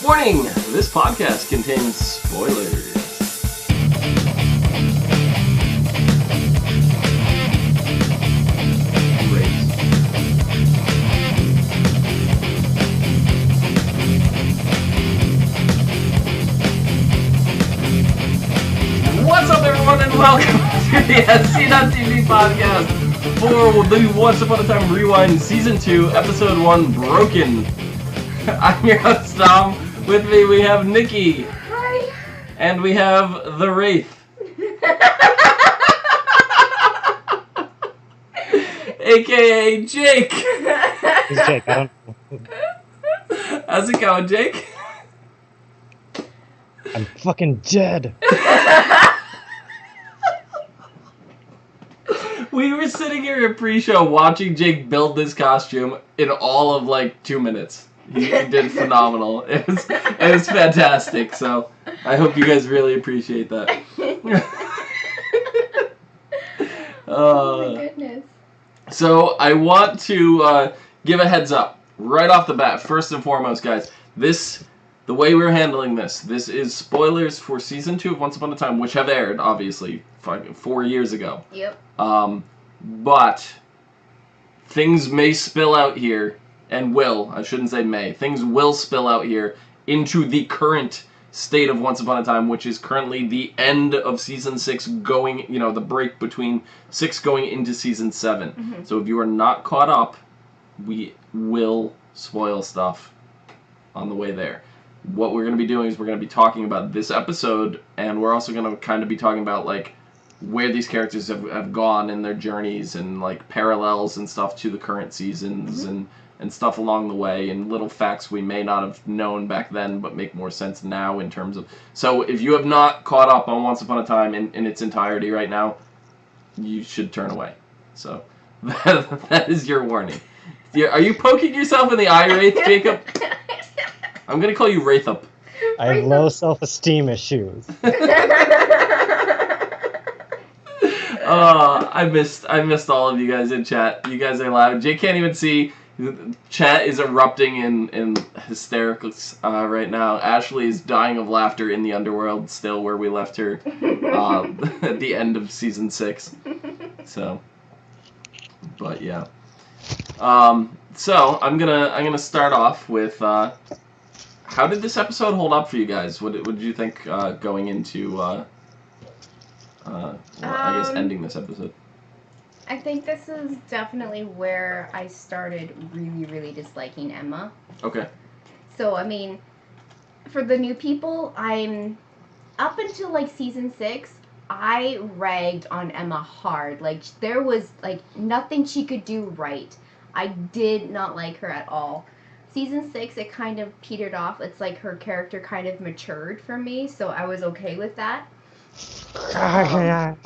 Warning! This podcast contains spoilers. What's up, everyone, and welcome to the ASOTV podcast for the Once Upon a Time Rewind Season 2, Episode 1, Broken. I'm your host, Tom. With me, we have Nikki. Hi. And we have the Wraith. AKA Jake. Who's Jake? I don't know. How's it going, Jake? I'm fucking dead. We were sitting here at pre-show watching Jake build this costume in all of like 2 minutes. He did phenomenal. It was fantastic. So I hope you guys really appreciate that. Oh my goodness. So I want to give a heads up right off the bat. First and foremost, guys, the way we're handling this is spoilers for Season 2 of Once Upon a Time, which have aired, obviously, 4 years ago. Yep. But things may spill out here, and I shouldn't say may, things will spill out here into the current state of Once Upon a Time, which is currently the end of Season 6 going, the break between 6 going into Season 7. Mm-hmm. So if you are not caught up, we will spoil stuff on the way there. What we're going to be doing is we're going to be talking about this episode, and we're also going to kind of be talking about, like, where these characters have gone in their journeys and, like, parallels and stuff to the current seasons and stuff along the way, and little facts we may not have known back then but make more sense now in terms of... So if you have not caught up on Once Upon a Time in its entirety right now, you should turn away. So that is your warning. Are you poking yourself in the eye, Wraith, Jacob? I'm going to call you Wraithup. I have low self-esteem issues. I missed all of you guys in chat. You guys are loud. Jake can't even see. Chat is erupting in hystericals right now. Ashley is dying of laughter in the underworld still, where we left her at the end of Season 6. So, but yeah. So I'm gonna start off with how did this episode hold up for you guys? What did you think going into I guess ending this episode? I think this is definitely where I started really, really disliking Emma. Okay. So, I mean, for the new people, up until, like, Season 6, I ragged on Emma hard. Like, there was, like, nothing she could do right. I did not like her at all. Season 6, it kind of petered off. It's like her character kind of matured for me, so I was okay with that. I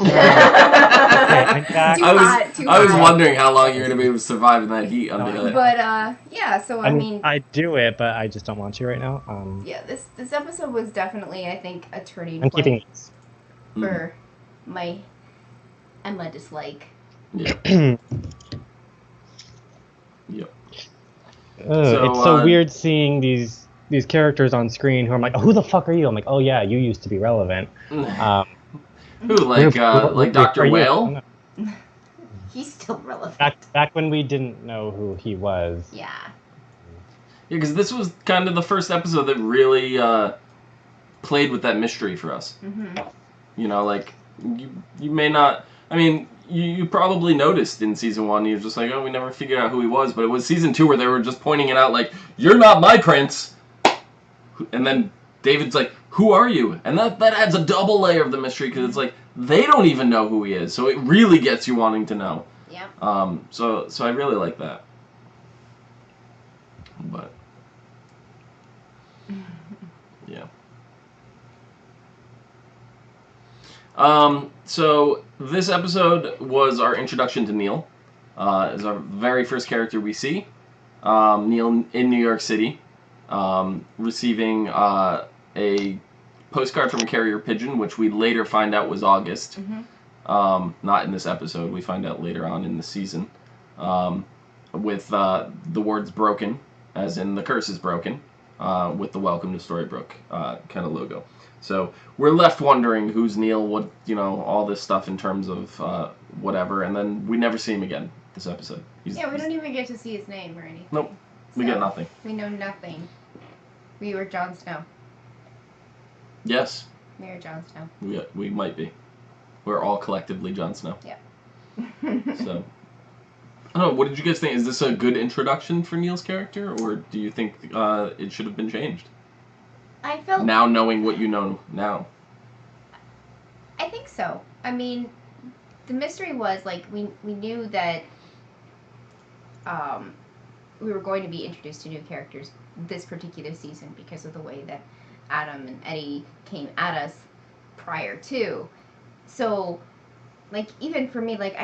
was wondering how long you're going to be able to survive in that heat under that. But, yeah, so I mean... I do it, but I just don't want to right now. Yeah, this episode was definitely, I think, a turning I'm point keeping for my Emma dislike. Yeah. Yep. It's so weird seeing these characters on screen who I'm like, oh, who the fuck are you? I'm like, oh yeah, you used to be relevant. Who, like Dr. Whale? He's still relevant. Back when we didn't know who he was. Yeah. Yeah, because this was kind of the first episode that really played with that mystery for us. Mm-hmm. Like, you may not... I mean, you probably noticed in Season 1, you're just like, oh, we never figured out who he was, but it was Season 2 where they were just pointing it out like, you're not my prince! And then David's like, who are you? And that adds a double layer of the mystery, because it's like, they don't even know who he is, so it really gets you wanting to know. Yeah. So I really like that. But, yeah. So this episode was our introduction to Neil. Is our very first character we see. Neil in New York City, receiving a postcard from a carrier pigeon, which we later find out was August. Mm-hmm. Not in this episode. We find out later on in the season. With the words broken, as in the curse is broken. with the Welcome to Storybrooke kind of logo. So we're left wondering who's Neil, what, all this stuff in terms of whatever, and then we never see him again this episode. We don't even get to see his name or anything. Nope, we get nothing. We know nothing. We were Jon Snow. Yes. We are Jon Snow. We might be. We're all collectively Jon Snow. Yep. So, I don't know, what did you guys think? Is this a good introduction for Neil's character, or do you think it should have been changed? I felt... Now knowing what you know now. I think so. I mean, the mystery was, like, we knew that we were going to be introduced to new characters this particular season because of the way that Adam and Eddie came at us prior to. So, like, even for me, like,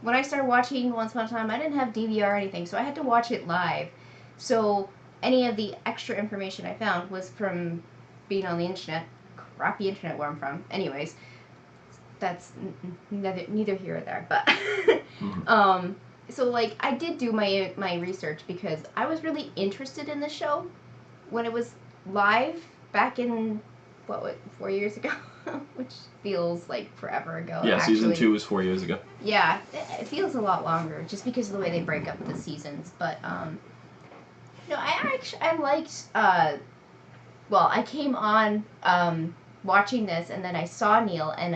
when I started watching Once Upon a Time, I didn't have DVR or anything, so I had to watch it live. So, any of the extra information I found was from being on the internet, crappy internet where I'm from. Anyways, that's neither here or there, but, so, like, I did do my research because I was really interested in the show when it was live back in, 4 years ago? Which feels like forever ago. Yeah, actually. season 2 was 4 years ago. Yeah, it feels a lot longer just because of the way they break up the seasons. But, no, I liked, I came on watching this and then I saw Neil and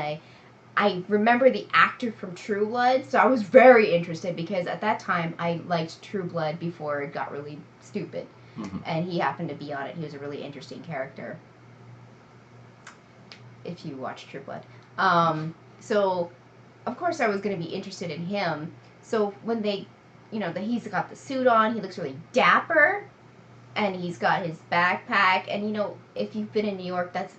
I remember the actor from True Blood, so I was very interested because at that time I liked True Blood before it got really stupid. Mm-hmm. And he happened to be on it. He was a really interesting character. If you watch True Blood. So, of course I was going to be interested in him. So when they, he's got the suit on, he looks really dapper, and he's got his backpack, and if you've been in New York, that's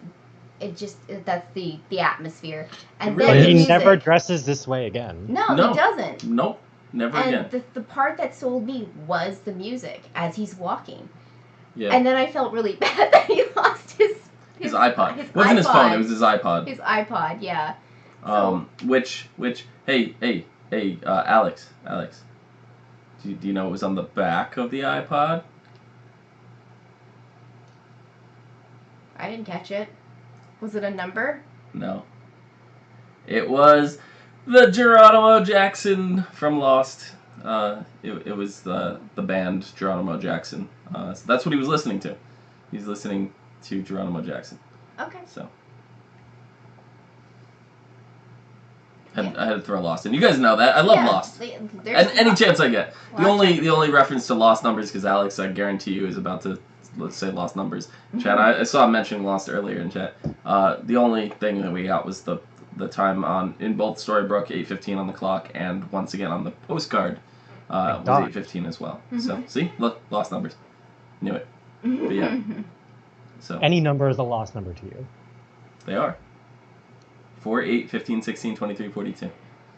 the atmosphere. And really then he never dresses this way again. No, he doesn't. Nope, never again. And the part that sold me was the music as he's walking. Yeah. And then I felt really bad that he lost his iPod. It wasn't his phone, it was his iPod. His iPod, yeah. Which, hey, Alex, do you know what was on the back of the iPod? I didn't catch it. Was it a number? No. It was the Geronimo Jackson from Lost. It was the band Geronimo Jackson. So that's what he was listening to. He's listening to Geronimo Jackson. Okay. So I had to throw Lost in. You guys know that. I love Lost. Any chance I get. The only reference to Lost numbers, because Alex, I guarantee you, is about to, let's say, Lost numbers. Chat, I saw him mentioning Lost earlier in chat. The only thing that we got was the time in both Storybrooke, 8:15 on the clock, and once again on the postcard was 8:15 as well. Mm-hmm. So, see? Look, Lost numbers. Knew it. But yeah. So any number is a lost number to you. They are. 4, 8, 15, 16, 23, 42.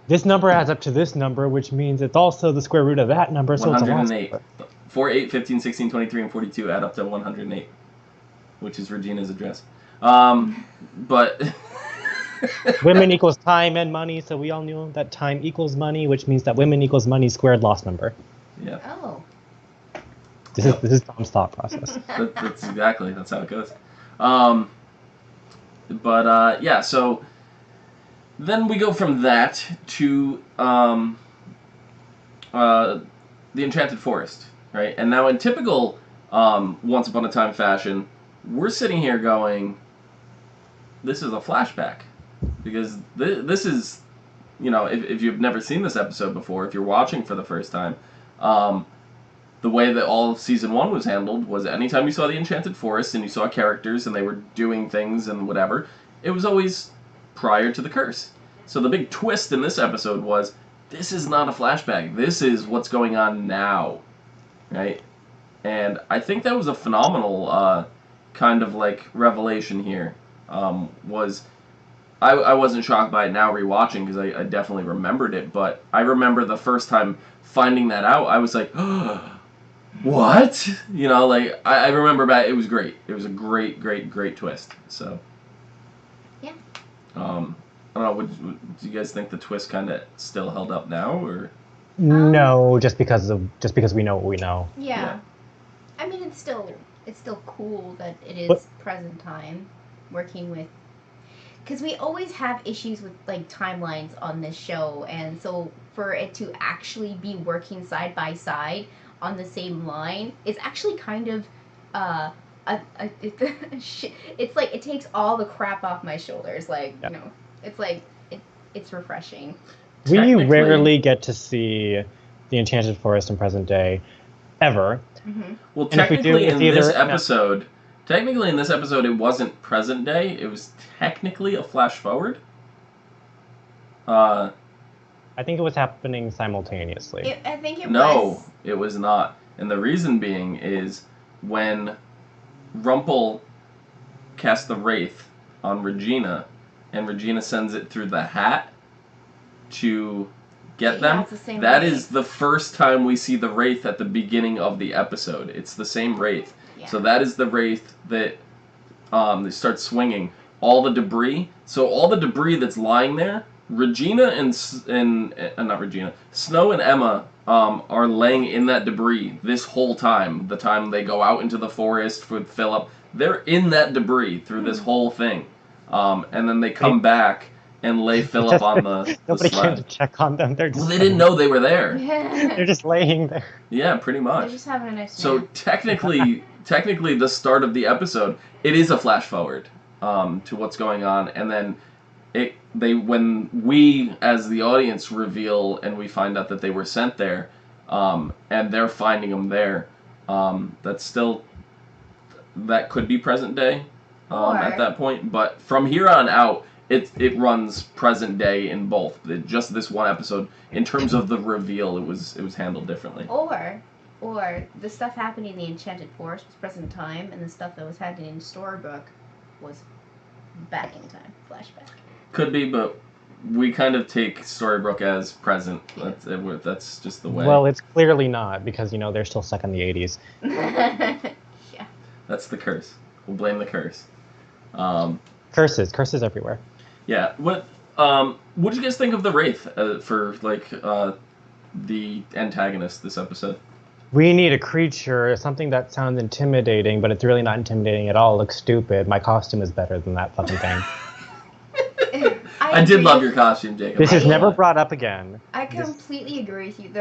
This number adds up to this number, which means it's also the square root of that number, so 108. It's a lost number. 4, 8, 15, 16, 23, and 42 add up to 108, which is Regina's address. But... Women equals time and money, so we all knew that time equals money, which means that women equals money squared lost number. Yeah. Oh. This is Tom's thought process. That's how it goes. Yeah, so then we go from that to the Enchanted Forest, right? And now in typical Once Upon a Time fashion, we're sitting here going, this is a flashback. Because this is, if you've never seen this episode before, if you're watching for the first time, the way that all of Season 1 was handled was anytime you saw the Enchanted Forest and you saw characters and they were doing things and whatever, it was always prior to the curse. So the big twist in this episode was, this is not a flashback. This is what's going on now, right? And I think that was a phenomenal kind of like revelation here. I wasn't shocked by it now rewatching because I definitely remembered it, but I remember the first time finding that out, I was like, oh, what? I remember back, it was great. It was a great twist. So, yeah. I don't know, do you guys think the twist kind of still held up now, or? No, just because we know what we know. Yeah. I mean, it's still it's still cool that it is But- present time, working with. Because we always have issues with like timelines on this show, and so for it to actually be working side by side on the same line is actually kind of, it's like it takes all the crap off my shoulders. Like Yeah. you know, it's like it's refreshing. We rarely get to see the Enchanted Forest in present day, ever. Mm-hmm. Well, And if we do, technically it's in either- this episode, it wasn't present day. It was technically a flash forward. I think it was happening simultaneously. I think it No, was. it was not. And the reason being is when Rumpel casts the Wraith on Regina, and Regina sends it through the hat to get Yeah, them. it's the same That Wraith. is the first time we see the Wraith at the beginning of the episode. It's the same Wraith. Yeah. So that is the Wraith that they start swinging. All the debris. So all the debris that's lying there, Regina not Regina, Snow and Emma are laying in that debris this whole time. The time they go out into the forest with Philip, they're in that debris through this whole thing. And then they come back and lay Philip on the Nobody came sled. to check on them. They're just Well, they didn't know they were there. They're just laying there. Yeah, pretty They're much. just having a nice So nap. technically, the start of the episode, it is a flash forward to what's going on, and then when we as the audience reveal and we find out that they were sent there, and they're finding them there, that could be present day at that point, but from here on out, it runs present day in both. Just this one episode, in terms of the reveal, it was handled differently. Or the stuff happening in the Enchanted Forest was present time, and the stuff that was happening in Storybook was back in time, flashback. Could be, but we kind of take Storybrooke as present. That's just the way. Well, it's clearly not, because, they're still stuck in the 80s. Yeah. That's the curse. We'll blame the curse. Curses everywhere. Yeah. What did you guys think of the Wraith for the antagonist this episode? We need a creature, something that sounds intimidating, but it's really not intimidating at all. It looks stupid. My costume is better than that fucking thing. I did love your costume, Jacob. This is never brought up again. I completely agree with you.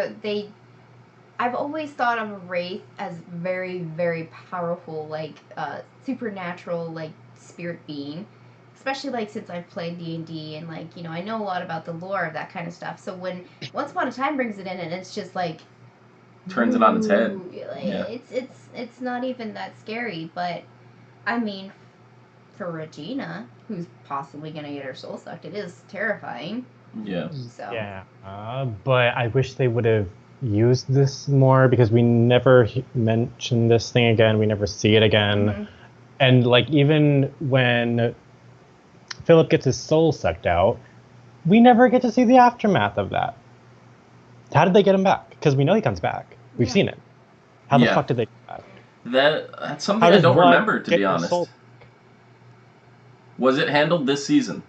I've always thought of a Wraith as very, very powerful, supernatural, spirit being. Especially, since I've played D&D and, I know a lot about the lore of that kind of stuff. So when Once Upon a Time brings it in and it's just, turns it on its head. Yeah. It's not even that scary, but, I mean, for Regina, who's possibly going to get her soul sucked, it is terrifying. Yeah. So. Yeah, but I wish they would have used this more, because we never mention this thing again. We never see it again. Mm-hmm. And even when Philip gets his soul sucked out, we never get to see the aftermath of that. How did they get him back? Because we know he comes back. We've seen it. How the fuck did they get back? That's something I don't remember, to be honest. Was it handled this season?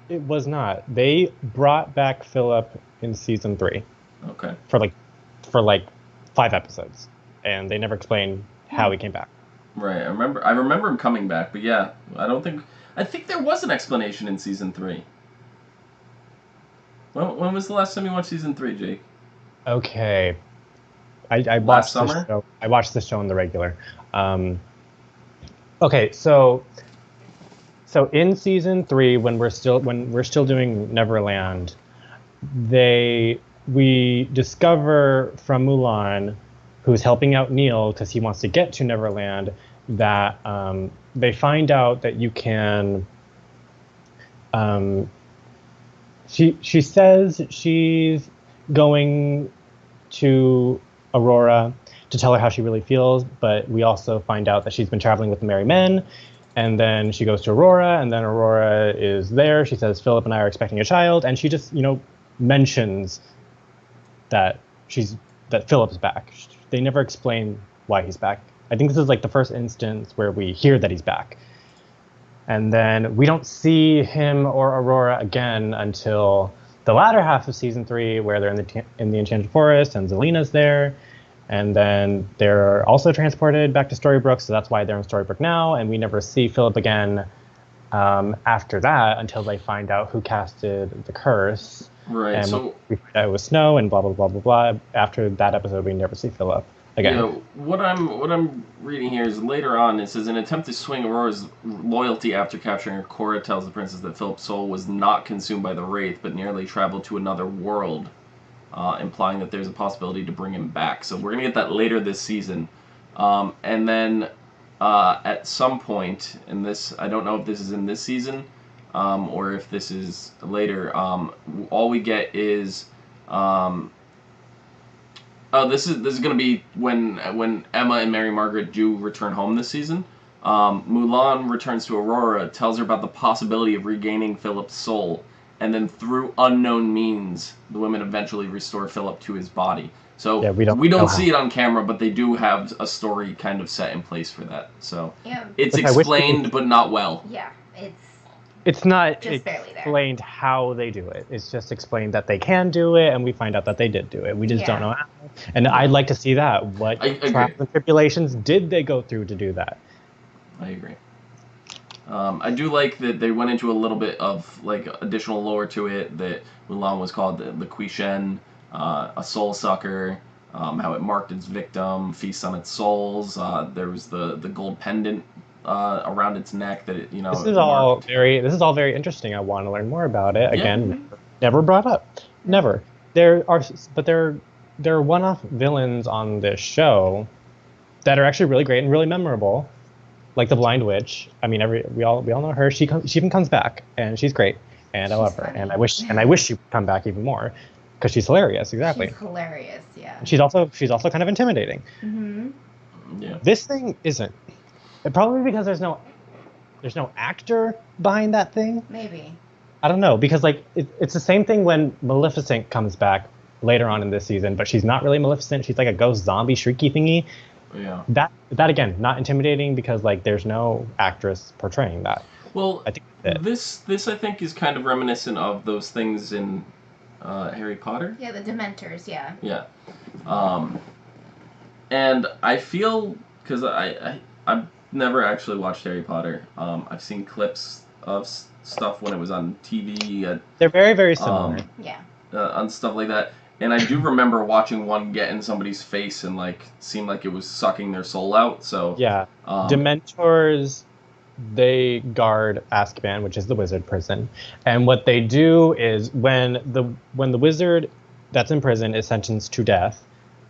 It was not. They brought back Philip in season 3. Okay. For 5 episodes, and they never explained how he came back. Right. I remember him coming back, but yeah, I think there was an explanation in season 3. When was the last time you watched season 3, Jake? Okay. I Last watched summer? this show. I watched this show on the regular. Okay, so in season 3, when we're still doing Neverland, we discover from Mulan, who's helping out Neil because he wants to get to Neverland, that they find out that you can. She says she's going to Aurora to tell her how she really feels, but we also find out that she's been traveling with the Merry Men, and then she goes to Aurora, and then Aurora is there. She says, Philip and I are expecting a child, and she just, mentions that Philip's back. They never explain why he's back. I think this is the first instance where we hear that he's back. And then we don't see him or Aurora again until the latter half of season 3, where they're in the Enchanted Forest and Zelina's there. And then they're also transported back to Storybrooke, so that's why they're in Storybrooke now, and we never see Philip again after that until they find out who casted the curse. Right. And So we find out it was Snow and blah blah blah blah blah. After that episode, we never see Philip again. yeah, what I'm reading here is later on. It says, in an attempt to swing Aurora's loyalty after capturing her, Cora tells the princess that Philip's soul was not consumed by the wraith, but nearly traveled to another world, implying that there's a possibility to bring him back. So we're gonna get that later this season, and then at some point in this, I don't know if this is in this season, or if this is later. All we get is, this is gonna be when Emma and Mary Margaret do return home this season. Mulan returns to Aurora, tells her about the possibility of regaining Philip's soul, and then through unknown means, the women eventually restore Philip to his body. So Yeah, we don't we know don't how. see it on camera, but they do have a story kind of set in place for that. So Yeah. it's Which I wish we explained, could- but not well. Yeah. It's not Just barely there. explained how they do it. It's just explained that they can do it, and we find out that they did do it. We just Yeah. don't know how. And I'd like to see that. What I agree. trials and tribulations did they go through to do that? I agree. I do like that they went into a little bit of like additional lore to it. That Mulan was called the Quishen, a soul sucker. How it marked its victim, feasts on its souls. There was the gold pendant around its neck that it, This it is all marked. very interesting. I want to learn more about it. Yeah. Again, never brought up. Never. There are one-off villains on this show that are actually really great and really memorable, like the Blind Witch. I mean, we all know her. She even comes back, and she's great, and I She's love her, funny. and I wish she would come back even more, because she's hilarious. Exactly. She's hilarious. Yeah. She's also kind of intimidating. Mm-hmm. Yeah. This thing isn't. Probably because there's no actor behind that thing. Maybe. I don't know, because like it's the same thing when Maleficent comes back later on in this season, but she's not really Maleficent. She's like a ghost zombie shrieky thingy. Yeah. That again, not intimidating because like there's no actress portraying that. Well, I think that's it. this I think is kind of reminiscent of those things in Harry Potter. Yeah, the Dementors. Yeah. Yeah. And I feel, because I've never actually watched Harry Potter. I've seen clips of stuff when it was on TV. They're very, very similar. Yeah. On stuff like that. And I do remember watching one get in somebody's face and like seemed like it was sucking their soul out. So Yeah. um, Dementors, they guard Azkaban, which is the wizard prison. And what they do is when the wizard that's in prison is sentenced to death,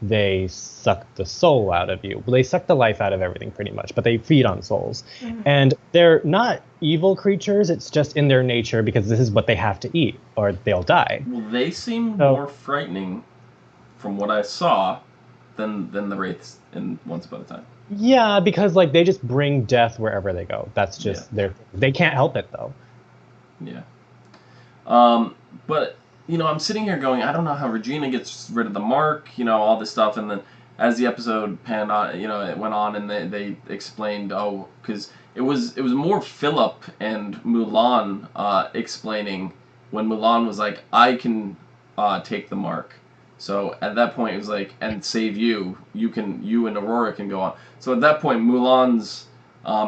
they suck the soul out of you. They suck the life out of everything pretty much, but they feed on souls. Mhm. And they're not evil creatures, it's just in their nature because this is what they have to eat or they'll die. well, they seem So- more frightening from what I saw than the wraiths in Once Upon a Time. Yeah, because like they just bring death wherever they go. That's just they can't help it though. Yeah. But I'm sitting here going, I don't know how Regina gets rid of the mark, all this stuff, and then as the episode panned on, it went on, and they explained, because it was more Philip and Mulan explaining when Mulan was like, I can take the mark. So at that point it was like, and save you and Aurora can go on. So at that point Mulan's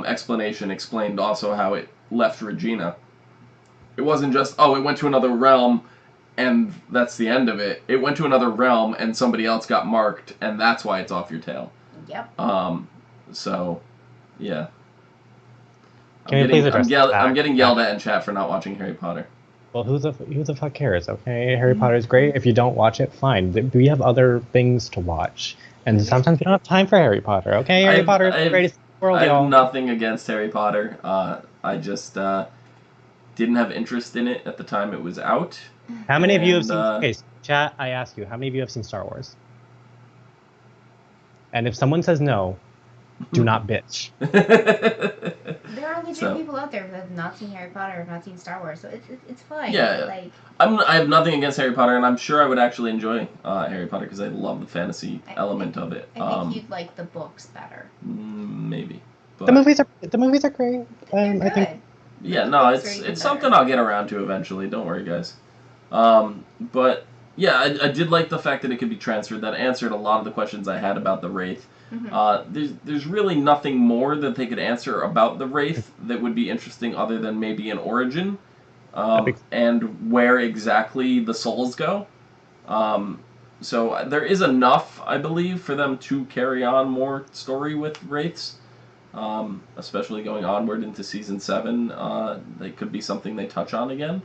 explanation explained also how it left Regina. It wasn't just, it went to another realm and that's the end of it. It went to another realm and somebody else got marked and that's why it's off your tail. Yep. So, yeah. Can you please address that? I'm getting yelled at in chat for not watching Harry Potter. Well, who the fuck cares? Okay, Harry Potter is great. If you don't watch it, fine. We have other things to watch, and sometimes we don't have time for Harry Potter. Okay, Harry Potter is the greatest in the world, I have y'all. nothing against Harry Potter. I just didn't have interest in it at the time it was out. How many of you have And, seen? Okay, chat. I ask you, how many of you have seen Star Wars? And if someone says no, do not bitch. There are legit So- people out there who have not seen Harry Potter or have not seen Star Wars, so it's fine. Yeah. Like, I have nothing against Harry Potter, and I'm sure I would actually enjoy Harry Potter because I love the fantasy element of it. I think you'd like the books better. Maybe. But, The movies are great. They're I think good. yeah, The no, books are it's even something better. I'll get around to eventually. Don't worry, guys. But Yeah, I did like the fact that it could be transferred. That answered a lot of the questions I had about the Wraith. There's really nothing more that they could answer about the Wraith that would be interesting other than maybe an origin, and where exactly the souls go. So there is enough, I believe, for them to carry on more story with Wraiths, especially going onward into Season 7. They could be something they touch on again.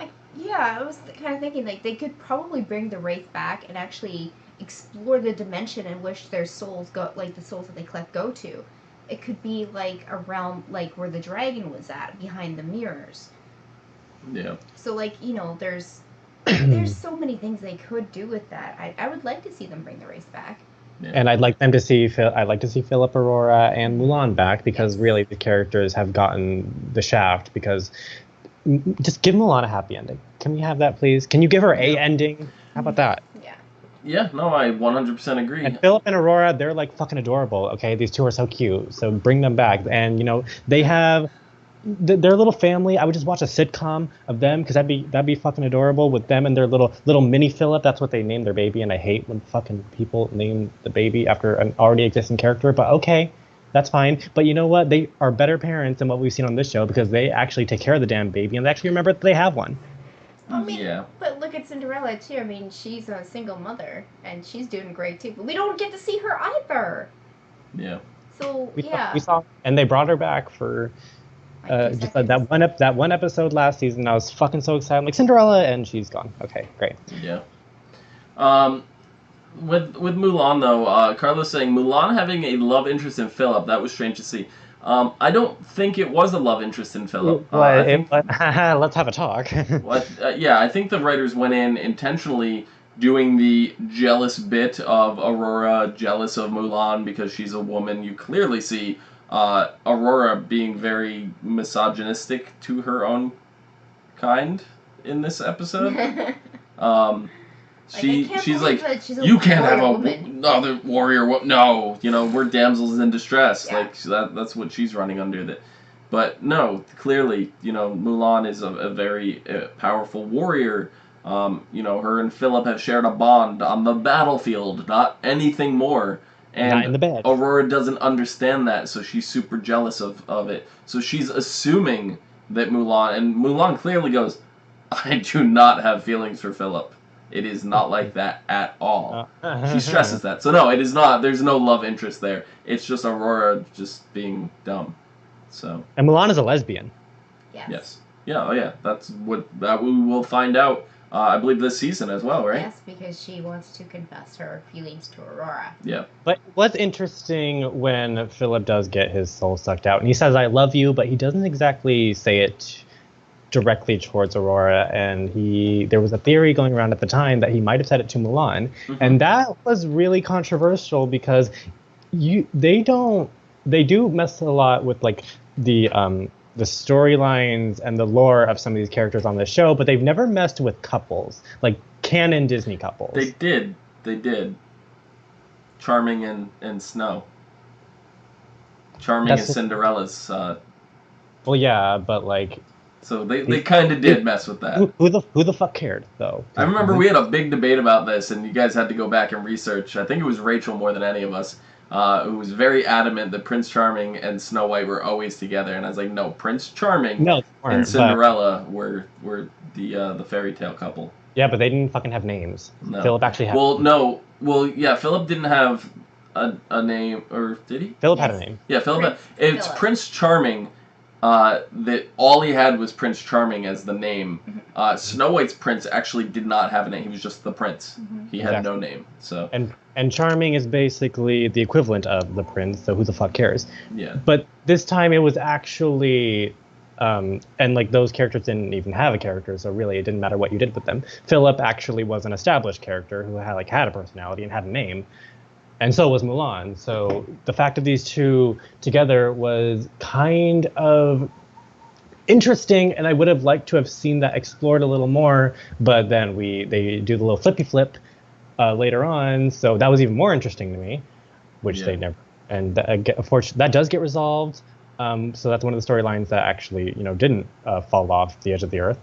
I was kind of thinking, like, they could probably bring the Wraith back and actually explore the dimension in which their souls go, like, the souls that they collect go to. It could be, like, around, like, where the dragon was at, behind the mirrors. Yeah. So, like, there's so many things they could do with that. I would like to see them bring the Wraith back. Yeah. And I'd like to see Philip, Aurora, and Mulan back, because really the characters have gotten the shaft. Because just give Mulan a happy ending. Can we have that, please? Can you give her a ending? How about that? Yeah. Yeah, no, I 100% agree. And Philip and Aurora, they're like fucking adorable. Okay, these two are so cute. So bring them back. And they have their little family. I would just watch a sitcom of them, because that'd be fucking adorable with them and their little mini Philip. That's what they named their baby, and I hate when fucking people name the baby after an already existing character. But okay, that's fine. But you know what? They are better parents than what we've seen on this show, because they actually take care of the damn baby and they actually remember that they have one. I mean, but look at Cinderella too. I mean, she's a single mother and she's doing great too. But we don't get to see her either. Yeah. So we saw, and they brought her back for just that one episode last season. I was fucking so excited. I'm like, Cinderella, and she's gone. Okay, great. Yeah. With Mulan though, Carlos saying Mulan having a love interest in Philip, that was strange to see. I don't think it was a love interest in Philip. Let's have a talk. I think the writers went in intentionally doing the jealous bit of Aurora jealous of Mulan because she's a woman. You clearly see Aurora being very misogynistic to her own kind in this episode. She's like, you can't have another warrior. No, we're damsels in distress. Yeah. Like that's what she's running under. But no, clearly, Mulan is a very powerful warrior. Her and Philip have shared a bond on the battlefield, not anything more. And not in the bed. Aurora doesn't understand that, so she's super jealous of it. So she's assuming that Mulan clearly goes, I do not have feelings for Philip. It is not like that at all. She stresses that. So no, it is not. There's no love interest there. It's just Aurora just being dumb. So. And Mulan is a lesbian. Yes. Yeah. Oh yeah. That's that we will find out. I believe this season as well, right? Yes, because she wants to confess her feelings to Aurora. Yeah. But what's interesting when Philip does get his soul sucked out, and he says, "I love you," but he doesn't exactly say it directly towards Aurora, and there was a theory going around at the time that he might have said it to Mulan, and that was really controversial because they do mess a lot with like the storylines and the lore of some of these characters on the show, but they've never messed with couples, like canon Disney couples. They did. Charming and Snow. Charming is Cinderella's. Well, yeah, but like. So they kind of did mess with that. Who the fuck cared, though? I remember we had a big debate about this, and you guys had to go back and research. I think it was Rachel more than any of us, who was very adamant that Prince Charming and Snow White were always together. And I was like, no, Prince Charming and Cinderella were the fairy tale couple. Yeah, but they didn't fucking have names. No. Philip actually had. Yeah, Philip didn't have a name, or did he? Philip had a name. Yeah, it's Prince Charming. That all he had was Prince Charming as the name. Snow White's prince actually did not have a name. He was just the prince. He had no name. So and Charming is basically the equivalent of the prince. So who the fuck cares? Yeah. But this time it was actually, and like those characters didn't even have a character. So really, it didn't matter what you did with them. Philip actually was an established character who had a personality and had a name. And so was Mulan. So the fact of these two together was kind of interesting, and I would have liked to have seen that explored a little more. But then they do the little flippy flip later on, so that was even more interesting to me, which they never. And unfortunately, that does get resolved. So that's one of the storylines that actually didn't fall off the edge of the earth.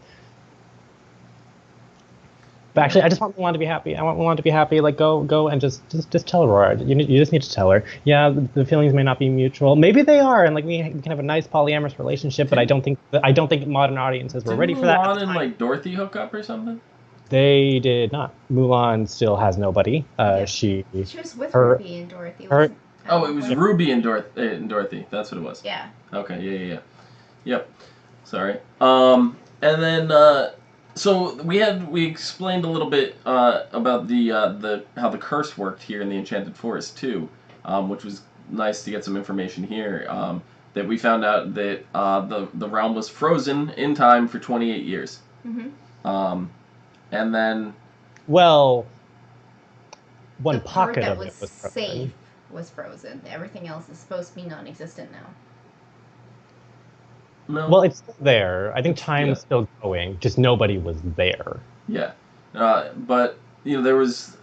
But actually, I just want Mulan to be happy. I want Mulan to be happy. Like, go and just tell Aurora. You just need to tell her. Yeah, the feelings may not be mutual. Maybe they are, and like we can have a nice polyamorous relationship. But I don't think modern audiences were ready for that. Mulan and like Dorothy hook up or something? They did not. Mulan still has nobody. She was with Ruby and Dorothy. It was Ruby and Dorothy. That's what it was. Yeah. Okay. Yeah. Yep. Sorry. And then so we explained a little bit about the how the curse worked here in the Enchanted Forest too, which was nice to get some information here. That we found out that the realm was frozen in time for 28 years. Mm-hmm. And then, well, one the part pocket that of it was safe was frozen. Everything else is supposed to be non-existent now. No. Well, it's still there. I think time's still going. Just nobody was there. Yeah, but there was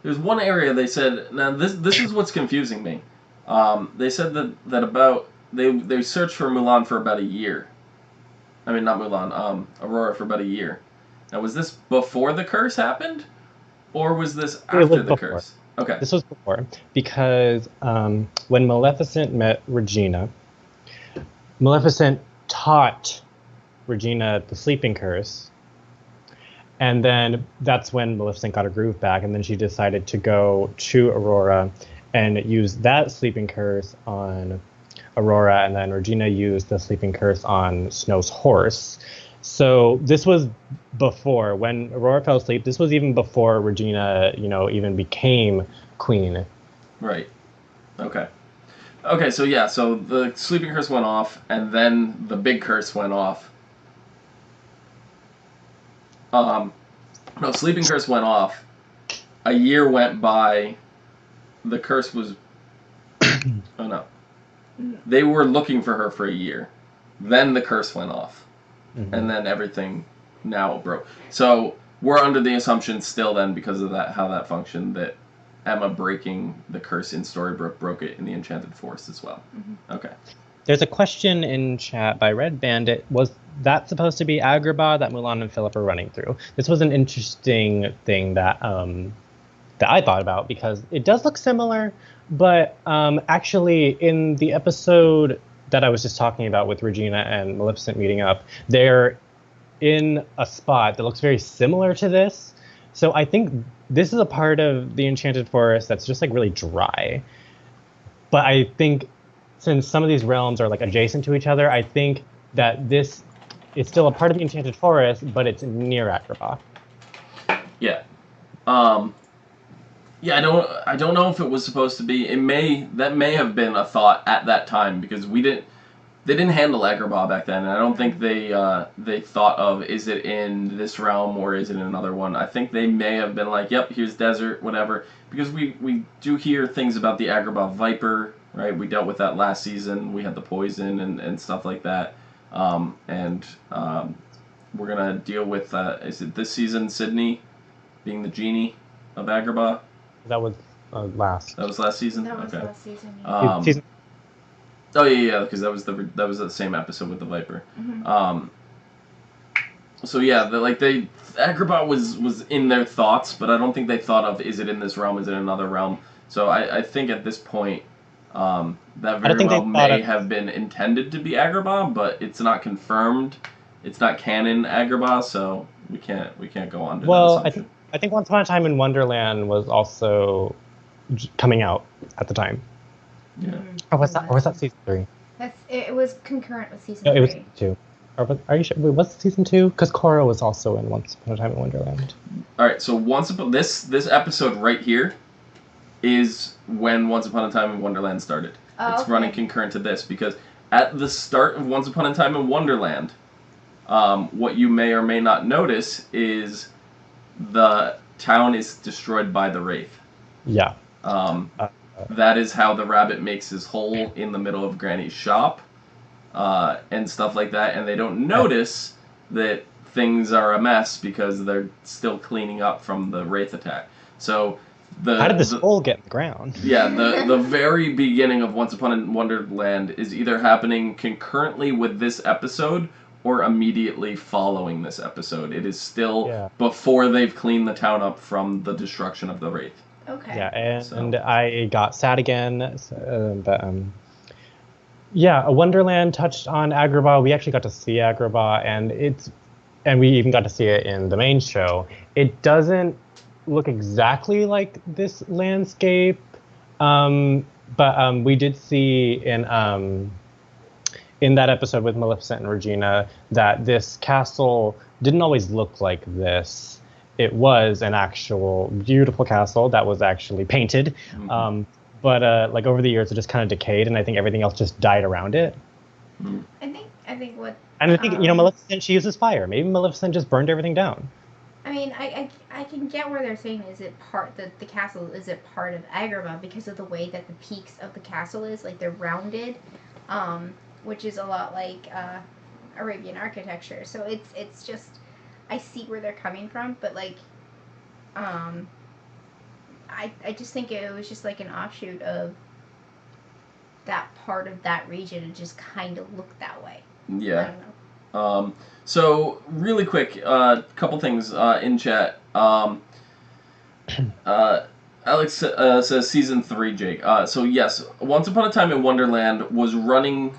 one area they said. Now this is what's confusing me. They said that about they searched for Mulan for about a year. I mean, not Mulan. Aurora for about a year. Now, was this before the curse happened, or was this after the curse? Okay. This was before, because when Maleficent met Regina, Maleficent taught Regina the sleeping curse, and then that's when Maleficent got her groove back, and then she decided to go to Aurora and use that sleeping curse on Aurora, and then Regina used the sleeping curse on Snow's horse. So this was before, when Aurora fell asleep, this was even before Regina, even became queen. Right. Okay, so so the sleeping curse went off, and then the big curse went off. No, sleeping curse went off. A year went by. The curse was... oh, no. They were looking for her for a year. Then the curse went off. Mm-hmm. And then everything now broke. So we're under the assumption still then, because of that, how that functioned, that Emma breaking the curse in Storybrooke broke it in the Enchanted Forest as well. Mm-hmm. Okay. There's a question in chat by Red Bandit. Was that supposed to be Agrabah that Mulan and Philip are running through? This was an interesting thing that I thought about, because it does look similar, but actually in the episode that I was just talking about with Regina and Maleficent meeting up, they're in a spot that looks very similar to this. So I think this is a part of the Enchanted Forest that's just like really dry. But I think since some of these realms are like adjacent to each other, I think that this is still a part of the Enchanted Forest, but it's near Agrabah. Yeah. Yeah, I don't know if it was supposed to be. That may have been a thought at that time, because they didn't handle Agrabah back then, and I don't think they thought of, is it in this realm or is it in another one. I think they may have been like, yep, here's desert, whatever, because we do hear things about the Agrabah Viper, right? We dealt with that last season. We had the poison and stuff like that, and we're gonna deal with is it this season, Sydney being the genie of Agrabah? That was last. That was last season. That was okay. last season. Yeah. Oh yeah, because that was the same episode with the Viper. Mm-hmm. So yeah, Agrabah was in their thoughts, but I don't think they thought of, is it in this realm, is it in another realm? So I think at this point, that very well may have been intended to be Agrabah, but it's not confirmed. It's not canon Agrabah, so we can't go on to that assumption. I think Once Upon a Time in Wonderland was also coming out at the time. Yeah. Or was that season 3? It was concurrent with season 3. No, it was 2. Are you sure? Wait, was it season 2? Because Korra was also in Once Upon a Time in Wonderland. All right, so this episode right here is when Once Upon a Time in Wonderland started. It's running concurrent to this, because at the start of Once Upon a Time in Wonderland, what you may or may not notice is the town is destroyed by the Wraith. Yeah. That is how the rabbit makes his hole in the middle of Granny's shop, and stuff like that. And they don't notice that things are a mess because they're still cleaning up from the Wraith attack. So how did this hole get in the ground? Yeah, the very beginning of Once Upon a Wonderland is either happening concurrently with this episode, or immediately following this episode. It is still before they've cleaned the town up from the destruction of the Wraith. Okay. Yeah, and I got sad again, yeah, Wonderland touched on Agrabah. We actually got to see Agrabah, and we even got to see it in the main show. It doesn't look exactly like this landscape, but we did see in that episode with Maleficent and Regina that this castle didn't always look like this. It was an actual beautiful castle that was actually painted. Mm-hmm. But like over the years, it just kind of decayed, and I think everything else just died around it. I think what. And I think Maleficent, she uses fire. Maybe Maleficent just burned everything down. I mean, I can get where they're saying is it part the castle is it part of Agrabah because of the way that the peaks of the castle is like they're rounded, which is a lot like Arabian architecture. So it's just I see where they're coming from, but like, I just think it was just like an offshoot of that part of that region. It just kind of looked that way. Yeah. I don't know. So really quick, couple things in chat. Alex says season 3, Jake. So yes, Once Upon a Time in Wonderland was running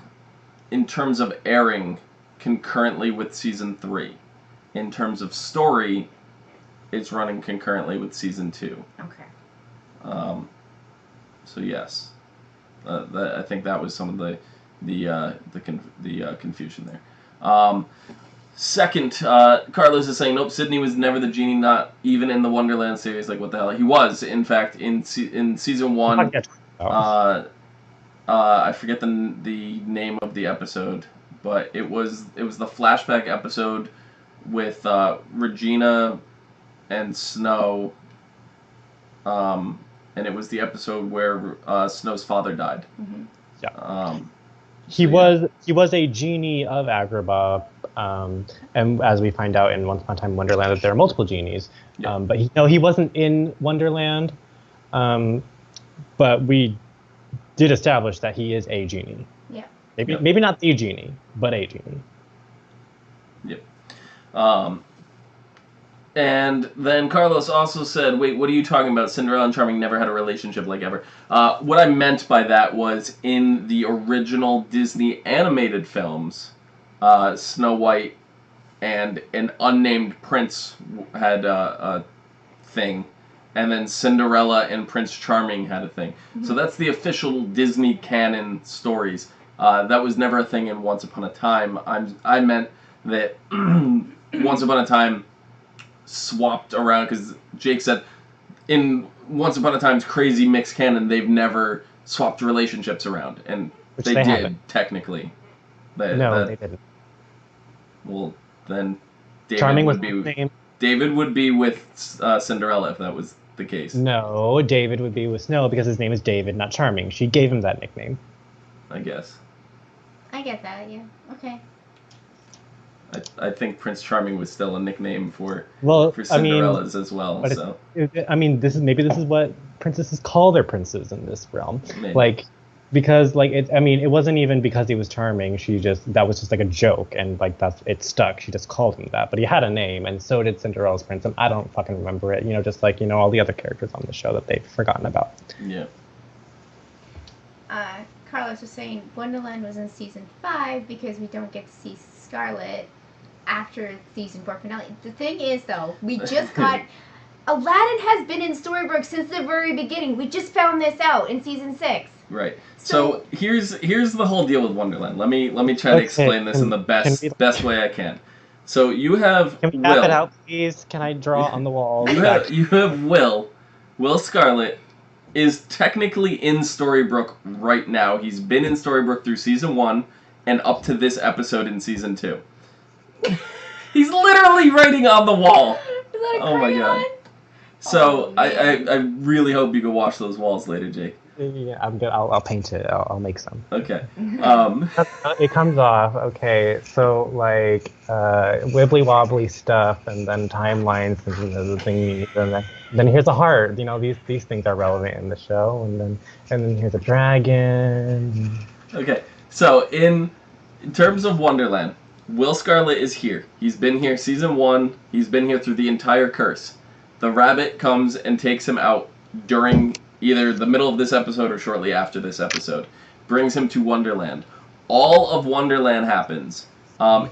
in terms of airing concurrently with season 3. In terms of story, it's running concurrently with season 2. Okay. So yes, I think that was some of the confusion there. Second, Carlos is saying nope. Sydney was never the genie, not even in the Wonderland series. Like what the hell? He was, in fact, in season 1. I forget the name of the episode, but it was the flashback episode with Regina and Snow. And it was the episode where Snow's father died. Mm-hmm. Yeah. He was a genie of Agrabah, and as we find out in Once Upon a Time in Wonderland, that there are multiple genies. Yeah. But he wasn't in Wonderland. But we did establish that he is a genie. Yeah. Maybe not the genie, but a genie. Yep. And then Carlos also said, wait, what are you talking about? Cinderella and Charming never had a relationship like ever. What I meant by that was in the original Disney animated films, Snow White and an unnamed prince had a thing, and then Cinderella and Prince Charming had a thing. Mm-hmm. So that's the official Disney canon stories. That was never a thing in Once Upon a Time. I meant that Once Upon a Time swapped around, because Jake said in Once Upon a Time's crazy mixed canon they've never swapped relationships around, and they did haven't. Technically. They didn't. Well, then David would be with Cinderella if that was the case. No, David would be with Snow because his name is David, not Charming. She gave him that nickname. I guess. I get that. Yeah. Okay. I think Prince Charming was still a nickname for Cinderella's as well. But so this is what princesses call their princes in this realm. Maybe. Like, because like it wasn't even because he was charming. That was just like a joke, and like it stuck. She just called him that, but he had a name, and so did Cinderella's prince, and I don't fucking remember it. Just like all the other characters on the show that they've forgotten about. Yeah. Carlos was saying Wonderland was in season 5 because we don't get to see Scarlet after season 4 finale. The thing is, though, we just got Aladdin has been in Storybrooke since the very beginning. We just found this out in season 6. Right. So here's the whole deal with Wonderland. Let me try to explain this in the best way I can. So you have Can we map it out, please? Can I draw on the wall? You have Will Scarlet is technically in Storybrooke right now. He's been in Storybrooke through season 1 and up to this episode in season 2. He's literally writing on the wall. Oh my god. So I really hope you can wash those walls later, Jake. Yeah, I'm good. I'll paint it. I'll make some. Okay. It comes off. Okay, so like wibbly wobbly stuff, and then timelines, and the thingies, and then here's a heart. These things are relevant in the show, and then here's a dragon. Okay, so in terms of Wonderland, Will Scarlet is here. He's been here season 1. He's been here through the entire curse. The rabbit comes and takes him out during either the middle of this episode or shortly after this episode. Brings him to Wonderland. All of Wonderland happens.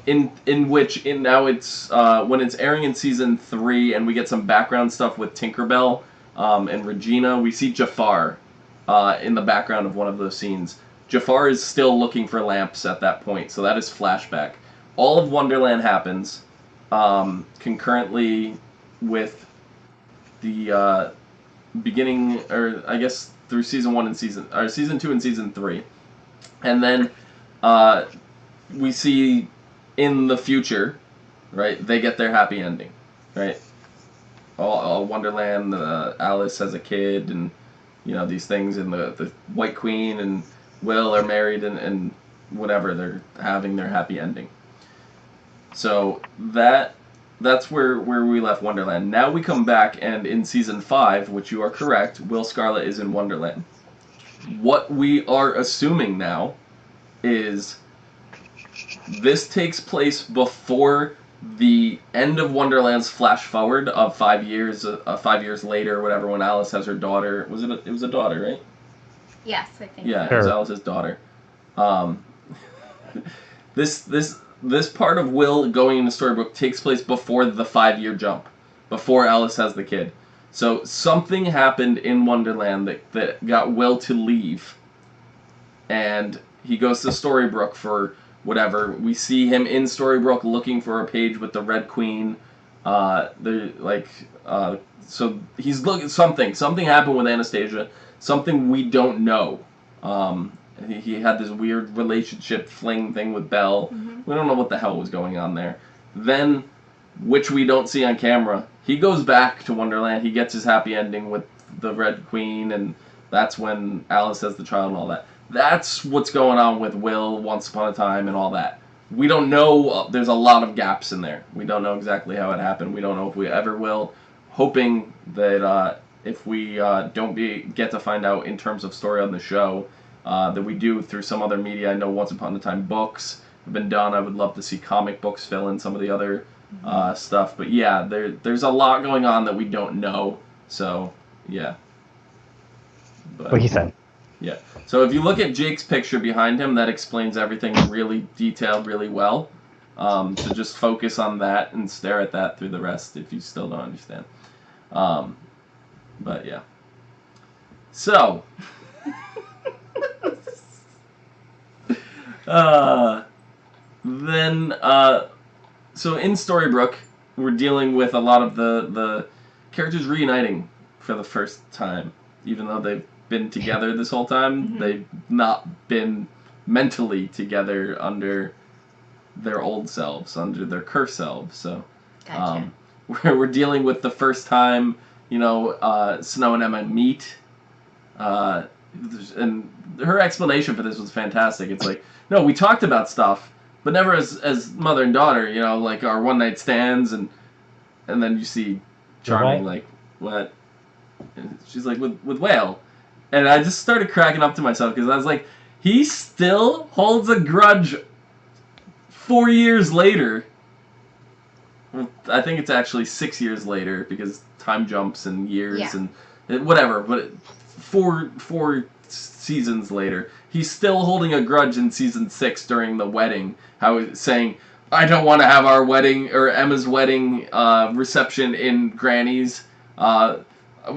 In which now it's when it's airing in season 3 and we get some background stuff with Tinkerbell and Regina. We see Jafar in the background of one of those scenes. Jafar is still looking for lamps at that point, so that is flashback. All of Wonderland happens concurrently with the beginning, or I guess through season 1 and season 2 and season 3, and then we see in the future, right? They get their happy ending, right? All Wonderland, Alice has a kid, and these things, and the White Queen and Will are married, and whatever, they're having their happy ending. So that's where we left Wonderland. Now we come back, and in season 5, which you are correct, Will Scarlet is in Wonderland. What we are assuming now is this takes place before the end of Wonderland's flash forward of 5 years, 5 years later, or whatever, when Alice has her daughter. It was a daughter, right? Yes, I think. Yeah, So. it was Alice's daughter. This part of Will going into Storybrooke takes place before the 5-year jump, before Alice has the kid. So something happened in Wonderland that got Will to leave, and he goes to Storybrooke for whatever. We see him in Storybrooke looking for a page with the Red Queen. So he's looking something happened with Anastasia, something we don't know. He had this weird relationship fling thing with Belle. Mm-hmm. We don't know what the hell was going on there. Then, which we don't see on camera, he goes back to Wonderland. He gets his happy ending with the Red Queen, and that's when Alice has the child and all that. That's what's going on with Will, Once Upon a Time, and all that. We don't know. There's a lot of gaps in there. We don't know exactly how it happened. We don't know if we ever will. Hoping that if we don't get to find out in terms of story on the show, that we do through some other media. I know Once Upon a Time books have been done. I would love to see comic books fill in some of the other stuff. But yeah, there's a lot going on that we don't know. So, yeah. But, what he said. Yeah. So if you look at Jake's picture behind him, that explains everything really detailed, really well. So just focus on that and stare at that through the rest if you still don't understand. But yeah. So... so in Storybrooke, we're dealing with a lot of the characters reuniting for the first time. Even though they've been together this whole time, mm-hmm. They've not been mentally together under their old selves, under their curse selves. So Gotcha. We're dealing with the first time, Snow and Emma meet. And her explanation for this was fantastic. It's like, no, we talked about stuff, but never as mother and daughter, like our one night stands, and then you see Charming like, what? And she's like, with Whale. And I just started cracking up to myself because I was like, he still holds a grudge 4 years later. Well, I think it's actually 6 years later because time jumps and years and whatever, but four seasons later, he's still holding a grudge in season 6 during the wedding. How he's saying, I don't want to have our wedding or Emma's wedding reception in Granny's.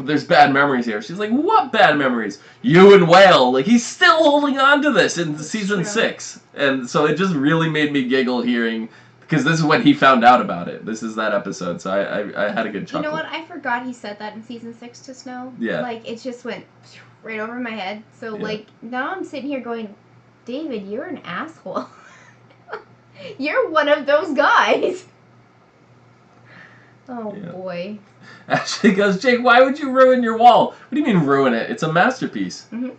There's bad memories here. She's like, what bad memories? You and Whale. Like, he's still holding on to this in season 6. And so it just really made me giggle hearing, because this is when he found out about it. This is that episode, so I had a good chuckle. You know what? I forgot he said that in season 6 to Snow. Yeah. Like, it just went right over my head. So, now I'm sitting here going, David, you're an asshole. You're one of those guys. Oh, boy. Ashley goes, Jake, why would you ruin your wall? What do you mean ruin it? It's a masterpiece. Mm-hmm.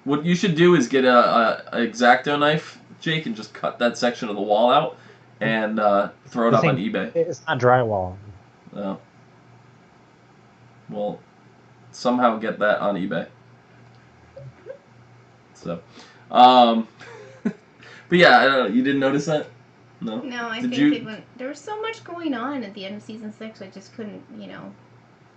What you should do is get a X-Acto knife, Jake, and just cut that section of the wall out and throw it up on eBay. It's not drywall. Oh. Well, somehow get that on eBay. So, but yeah, I don't know. You didn't notice that? No. No, I Did think you- it went. There was so much going on at the end of season 6. I just couldn't,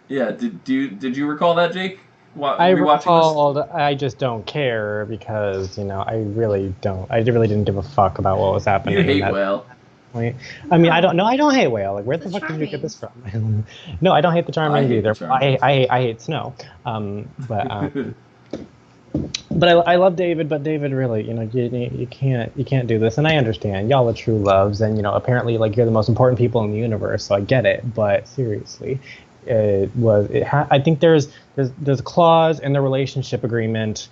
Yeah. Did you recall that, Jake? I Rewatching recalled. I just don't care because I really don't. I really didn't give a fuck about what was this? happening. You hate in that Whale. point. I mean, I don't. No, I don't hate Whale. Like, where The the fuck did you get this from? Charmings. No, I don't hate the I Charmings hate the either. Charmings. I hate Snow. But I love David. But David, really, you can't do this. And I understand y'all are true loves, and apparently, like, you're the most important people in the universe. So I get it. But seriously, I think there's a clause in the relationship agreement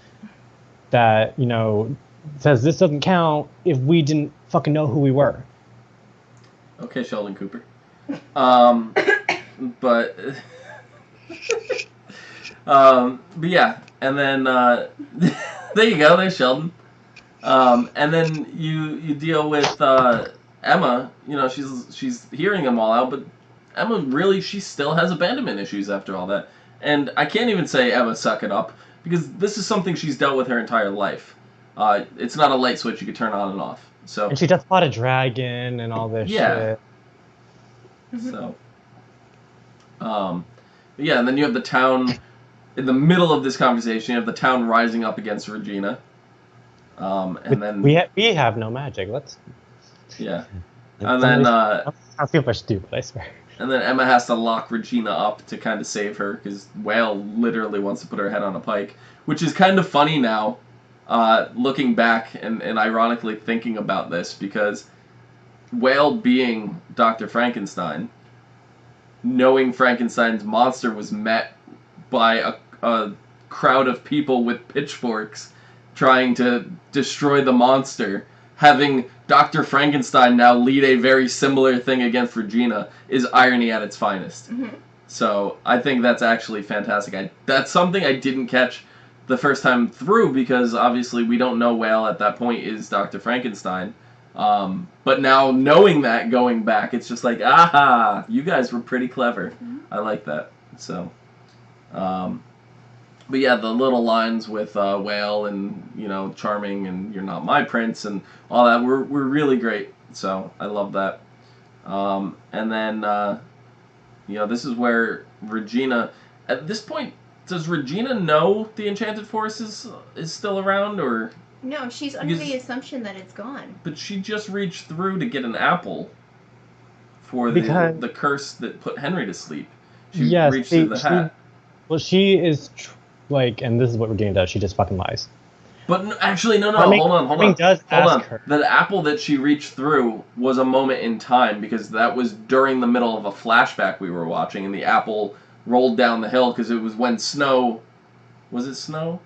that says this doesn't count if we didn't fucking know who we were. Okay, Sheldon Cooper. But yeah, and then there you go. There's Sheldon. And then you deal with Emma. She's hearing them all out, but Emma really, she still has abandonment issues after all that. And I can't even say Emma suck it up because this is something she's dealt with her entire life. It's not a light switch you could turn on and off. So And she just fought a dragon and all this Yeah. shit. So, yeah, and then you have the town in the middle of this conversation. You have the town rising up against Regina, and then we have no magic. yeah, and then I feel super stupid. I swear. and then Emma has to lock Regina up to kind of save her because Whale literally wants to put her head on a pike, which is kind of funny now, looking back and ironically thinking about this because Whale being Dr. Frankenstein, knowing Frankenstein's monster was met by a crowd of people with pitchforks trying to destroy the monster, having Dr. Frankenstein now lead a very similar thing against Regina is irony at its finest. Mm-hmm. So I think that's actually fantastic. That's something I didn't catch the first time through because obviously we don't know Whale at that point is Dr. Frankenstein. But now knowing that, going back, it's just like, aha, you guys were pretty clever. Mm-hmm. I like that. So, but yeah, the little lines with Whale and Charming and You're Not My Prince and all that were really great. So I love that. And then this is where Regina. At this point, does Regina know the Enchanted Forest is still around, or? No, she's under Because- the assumption that it's gone. But she just reached through to get an apple for Because- the curse that put Henry to sleep. She Yes, reached through the hat. Well, she is and this is what Regina does. She just fucking lies. But actually, no, Charming- hold on. Charming does Hold ask on. her. The apple that she reached through was a moment in time because that was during the middle of a flashback we were watching, and the apple rolled down the hill because it was when Snow. Was it Snow?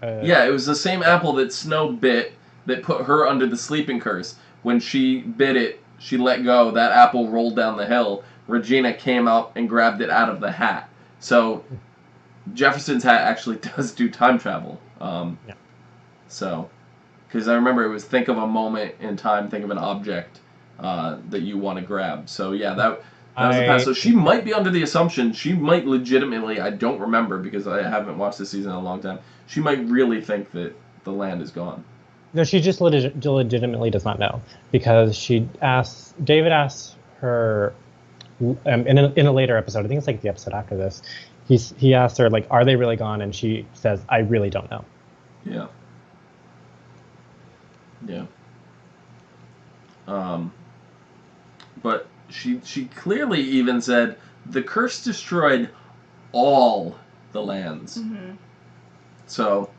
Yeah, it was the same apple that Snow bit that put her under the sleeping curse. When she bit it, she let go. That apple rolled down the hill. Regina came up and grabbed it out of the hat. So Jefferson's hat actually does do time travel. Yeah. So, because I remember it was think of a moment in time, think of an object that you want to grab. So yeah, that was the past. So she might be under the assumption, she might legitimately, I don't remember because I haven't watched this season in a long time, she might really think that the land is gone. No, she just legitimately does not know because David asks her in a later episode. I think it's like the episode after this. He asked her, like, are they really gone? And she says, I really don't know. Yeah. Yeah. But she clearly even said the curse destroyed all the lands. Mm-hmm. So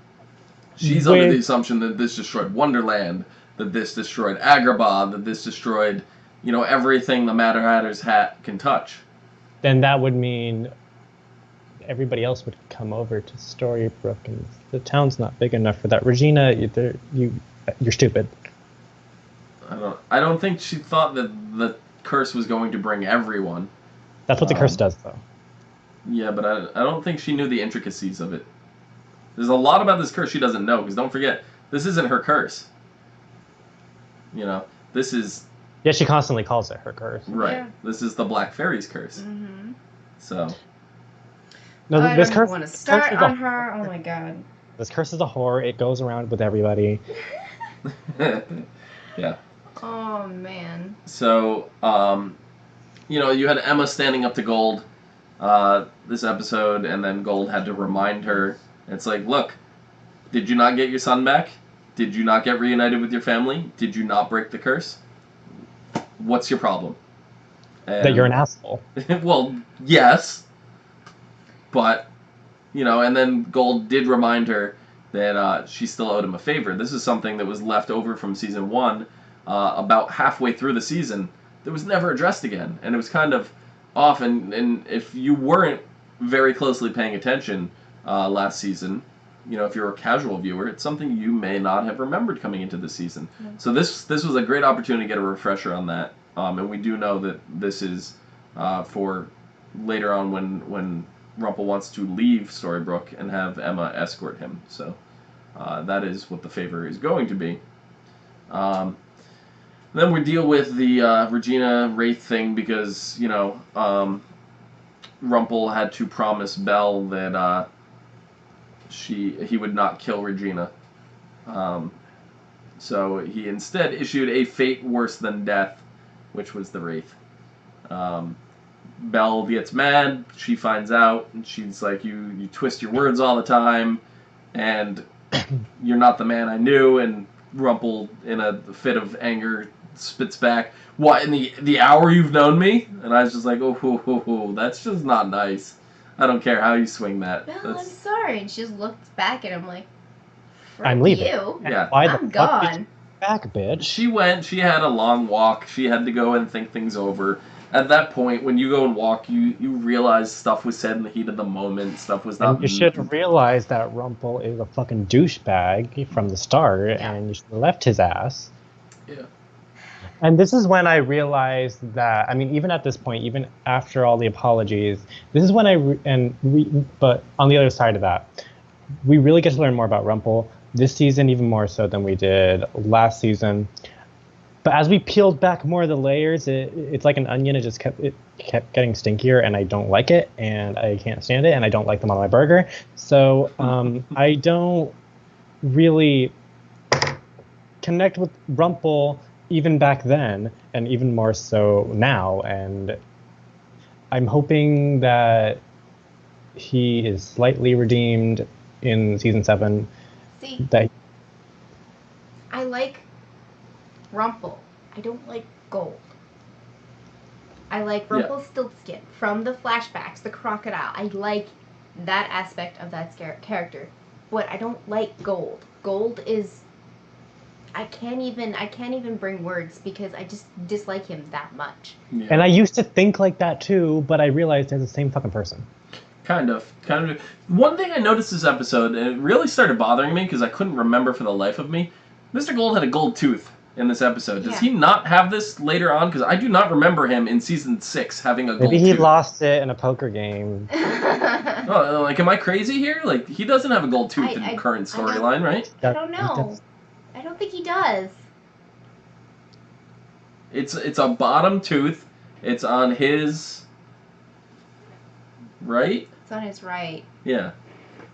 she's under the assumption that this destroyed Wonderland, that this destroyed Agrabah, that this destroyed, everything the Mad Hatter's hat can touch. Then that would mean everybody else would come over to Storybrooke, and the town's not big enough for that. Regina, you're stupid. I don't think she thought that the curse was going to bring everyone. That's what the curse does, though. Yeah, but I don't think she knew the intricacies of it. There's a lot about this curse she doesn't know, because don't forget, this isn't her curse. This is... Yeah, she constantly calls it her curse. Right. Yeah. This is the Black Fairy's curse. Mm-hmm. So... No, I this don't curse want to this curse start is a- on her. Oh my god. This curse is a whore. It goes around with everybody. Yeah. Oh, man. So, you had Emma standing up to Gold this episode, and then Gold had to remind her. It's like, look, did you not get your son back? Did you not get reunited with your family? Did you not break the curse? What's your problem? That you're an asshole. Well, yes. But, and then Gold did remind her that she still owed him a favor. This is something that was left over from season 1 about halfway through the season that was never addressed again. And it was kind of off. And if you weren't very closely paying attention last season, if you're a casual viewer, it's something you may not have remembered coming into the season. Mm-hmm. So this was a great opportunity to get a refresher on that. And we do know that this is for later on when Rumpel wants to leave Storybrooke and have Emma escort him. So that is what the favor is going to be. Then we deal with the Regina Wraith thing because, Rumpel had to promise Belle that he would not kill Regina. So he instead issued a fate worse than death, which was the Wraith. Belle gets mad, she finds out, and she's like, you twist your words all the time, and you're not the man I knew, and Rumpel, in a fit of anger, spits back, what, in the hour you've known me? And I was just like, oh, that's just not nice. I don't care how you swing that. Belle, I'm sorry. And she just looks back at him like, I'm leaving. You. Yeah. Why I'm gone. Back, bitch. She had a long walk. She had to go and think things over. At that point, when you go and walk, you realize stuff was said in the heat of the moment. Stuff was not. And you should realize that Rumpel is a fucking douchebag from the start, and you should have left his ass. Yeah. And this is when I realized that, even at this point, even after all the apologies, this is when but on the other side of that, we really get to learn more about Rumpel this season, even more so than we did last season. But as we peeled back more of the layers, it's like an onion. It kept getting stinkier, and I don't like it, and I can't stand it, and I don't like them on my burger. So I don't really connect with Rumpel even back then, and even more so now. And I'm hoping that he is slightly redeemed in season 7. See, I like Rumpel. I don't like Gold. I like Rumpelstiltskin from the flashbacks, the crocodile. I like that aspect of that character, but I don't like Gold. Gold is, I can't even bring words because I just dislike him that much. Yeah. And I used to think like that too, but I realized they're the same fucking person. Kind of. One thing I noticed this episode, and it really started bothering me because I couldn't remember for the life of me, Mr. Gold had a gold tooth in this episode. Does he not have this later on? Because I do not remember him in season 6 having a gold tooth. Maybe he lost it in a poker game. Am I crazy here? He doesn't have a gold tooth in the current storyline, right? I don't know. I don't think he does. It's a bottom tooth. It's on his right. It's on his right. Yeah.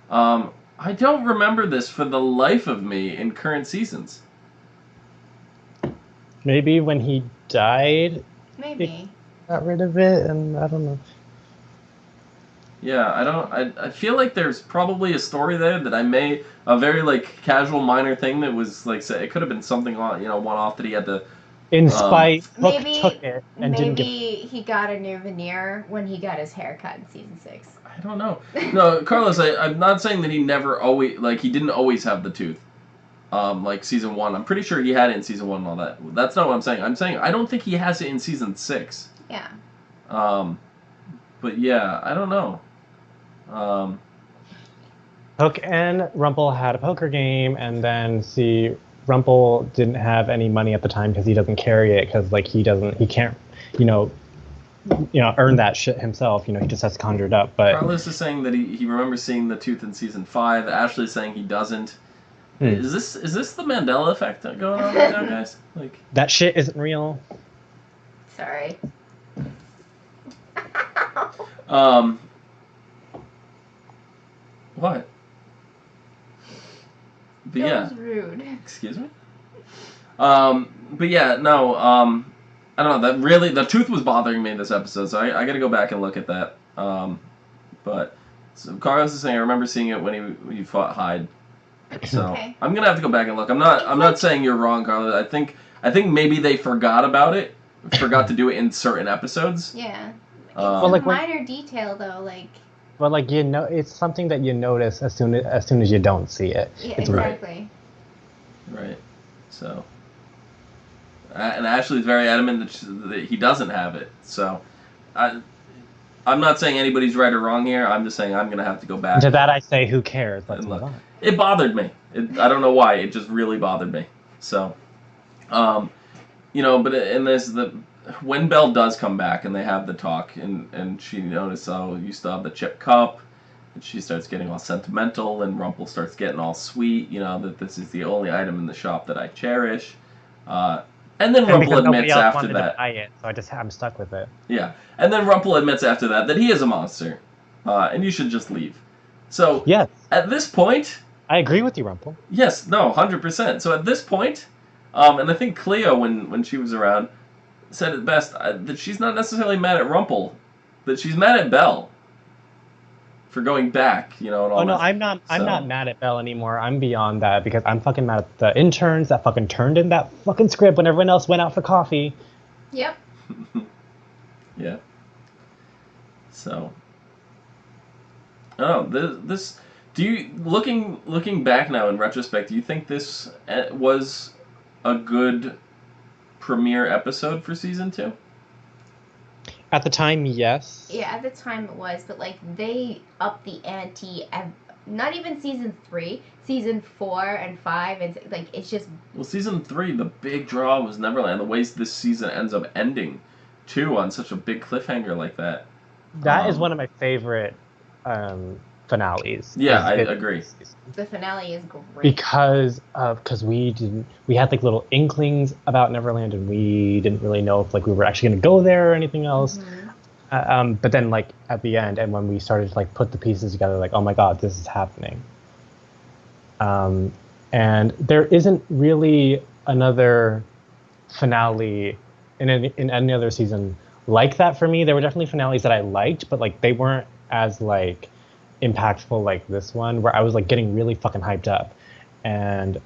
I don't remember this for the life of me in current seasons. Maybe when he died. Maybe. Got rid of it, and I don't know. Yeah, I feel like there's probably a story there that a very casual minor thing that was it could have been something one-off that he had to. In spite, maybe took it and maybe didn't he got a new veneer when he got his hair cut in season 6. I don't know. No, Carlos, I'm not saying that he never always he didn't always have the tooth. Season 1. I'm pretty sure he had it in season 1 and all that. That's not what I'm saying. I'm saying I don't think he has it in season 6. Yeah. But yeah, I don't know. Hook and Rumpel had a poker game, and then Rumpel didn't have any money at the time because he doesn't carry it because he can't earn that shit himself. He just has to conjure it up. But Carlos is saying that he remembers seeing the tooth in season 5. Ashley's saying he doesn't. Is this the Mandela effect going on right now, guys? That shit isn't real. Sorry. What? But that was rude. Excuse me? But yeah, no. I don't know. That really, the tooth was bothering me in this episode, so I got to go back and look at that. But so Carlos is saying I remember seeing it when he fought Hyde. So Okay. I'm gonna have to go back and look. I'm not saying you're wrong, Carlos. I think maybe they forgot about it, forgot to do it in certain episodes. Yeah. It's Well, a like, minor detail though, like. But like it's something that you notice as soon as you don't see it. Yeah, it's exactly. Right. So. And Ashley's very adamant that he doesn't have it. So, I'm not saying anybody's right or wrong here. I'm just saying I'm gonna have to go back. To that I say, who cares? Let's move on. It bothered me. I don't know why. It just really bothered me. So, but in this, when Belle does come back and they have the talk, and she notices, oh, you still have the chip cup, and she starts getting all sentimental, and Rumpel starts getting all sweet, that this is the only item in the shop that I cherish. And then Rumpel admits after that. To buy it, so I'm stuck with it. Yeah, and then Rumpel admits after that he is a monster, and you should just leave. So yes, at this point, I agree with you, Rumpel. Yes, no, 100%. So at this point, and I think Cleo, when she was around, said it best that she's not necessarily mad at Rumpel, that she's mad at Belle for going back, and all. Oh no, I'm not mad at Belle anymore. I'm beyond that because I'm fucking mad at the interns that fucking turned in that fucking script when everyone else went out for coffee. Yep. Yeah. So. Oh, this. Do you looking back now in retrospect? Do you think this was a good premiere episode for season 2? At the time, yes. Yeah, at the time it was, but like they upped the ante. Not even season 3, season 4 and 5, and like it's just. Well, season 3, the big draw was Neverland. The way this season ends up ending, too, on such a big cliffhanger like that. That is one of my favorite finales. Yeah, I agree. The finale is great because we had like little inklings about Neverland, and we didn't really know if like we were actually going to go there or anything else. Mm-hmm. But then like at the end, and when we started to like put the pieces together, like, oh my god, this is happening. And there isn't really another finale in any other season like that for me. There were definitely finales that I liked, but like they weren't as like impactful like this one, where I was like getting really fucking hyped up, and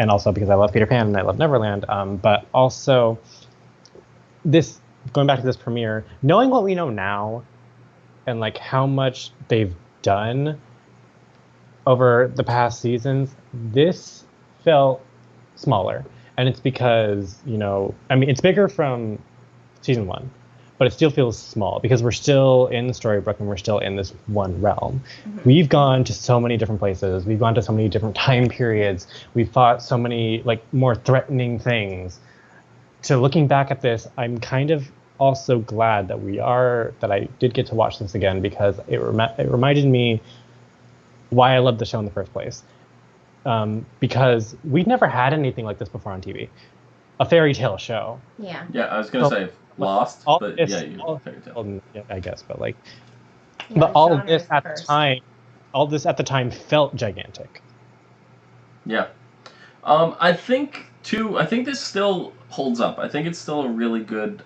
also because I love Peter Pan and I love Neverland, but also this, going back to this premiere, knowing what we know now and like how much they've done over the past seasons, this felt smaller, and it's because it's bigger from season 1. But it still feels small because we're still in Storybrooke and we're still in this one realm. Mm-hmm. We've gone to so many different places. We've gone to so many different time periods. We've fought so many like more threatening things. So looking back at this, I'm kind of also glad that I did get to watch this again, because it reminded me why I loved the show in the first place. Because we've never had anything like this before on TV. A fairy tale show. Yeah. Yeah, I was going to say Lost, but yeah, fairy tale. Yeah, I guess, but like, yeah, but all of this at the time felt gigantic. Yeah. I think this still holds up. I think it's still a really good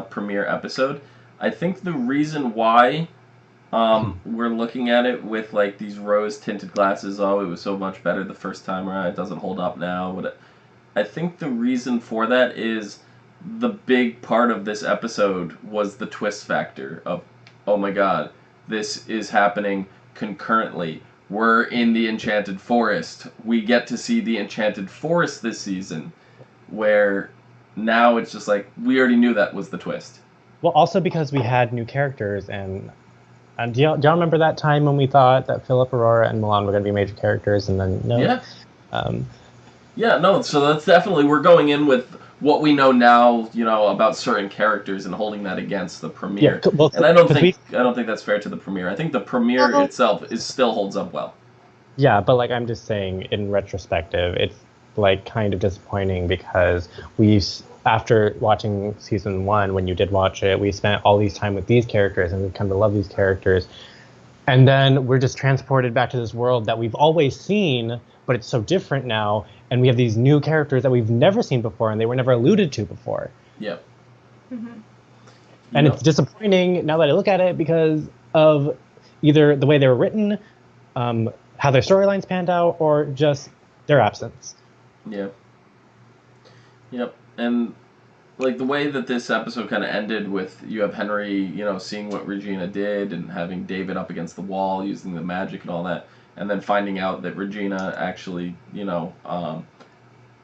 premiere episode. I think the reason why we're looking at it with like these rose-tinted glasses, oh, it was so much better the first time around, it doesn't hold up now. I think the reason for that is the big part of this episode was the twist factor of, oh my god, this is happening concurrently. We're in the Enchanted Forest. We get to see the Enchanted Forest this season, where now it's just like, we already knew that was the twist. Well, also because we had new characters, and do y'all remember that time when we thought that Philip, Aurora, and Milan were going to be major characters, and then no? Yeah. So that's definitely, we're going in with what we know now, about certain characters and holding that against the premiere. Yeah, well, and I don't think that's fair to the premiere. I think the premiere itself still holds up well. Yeah, but like I'm just saying, in retrospective, it's like kind of disappointing because after watching season 1, when you did watch it, we spent all these time with these characters and we come to love these characters. And then we're just transported back to this world that we've always seen, but it's so different now. And we have these new characters that we've never seen before, and they were never alluded to before. Yep. Mm-hmm. And it's disappointing now that I look at it because of either the way they were written, how their storylines panned out, or just their absence. Yeah. Yep. And like the way that this episode kind of ended with you have Henry, seeing what Regina did and having David up against the wall using the magic and all that, and then finding out that Regina actually,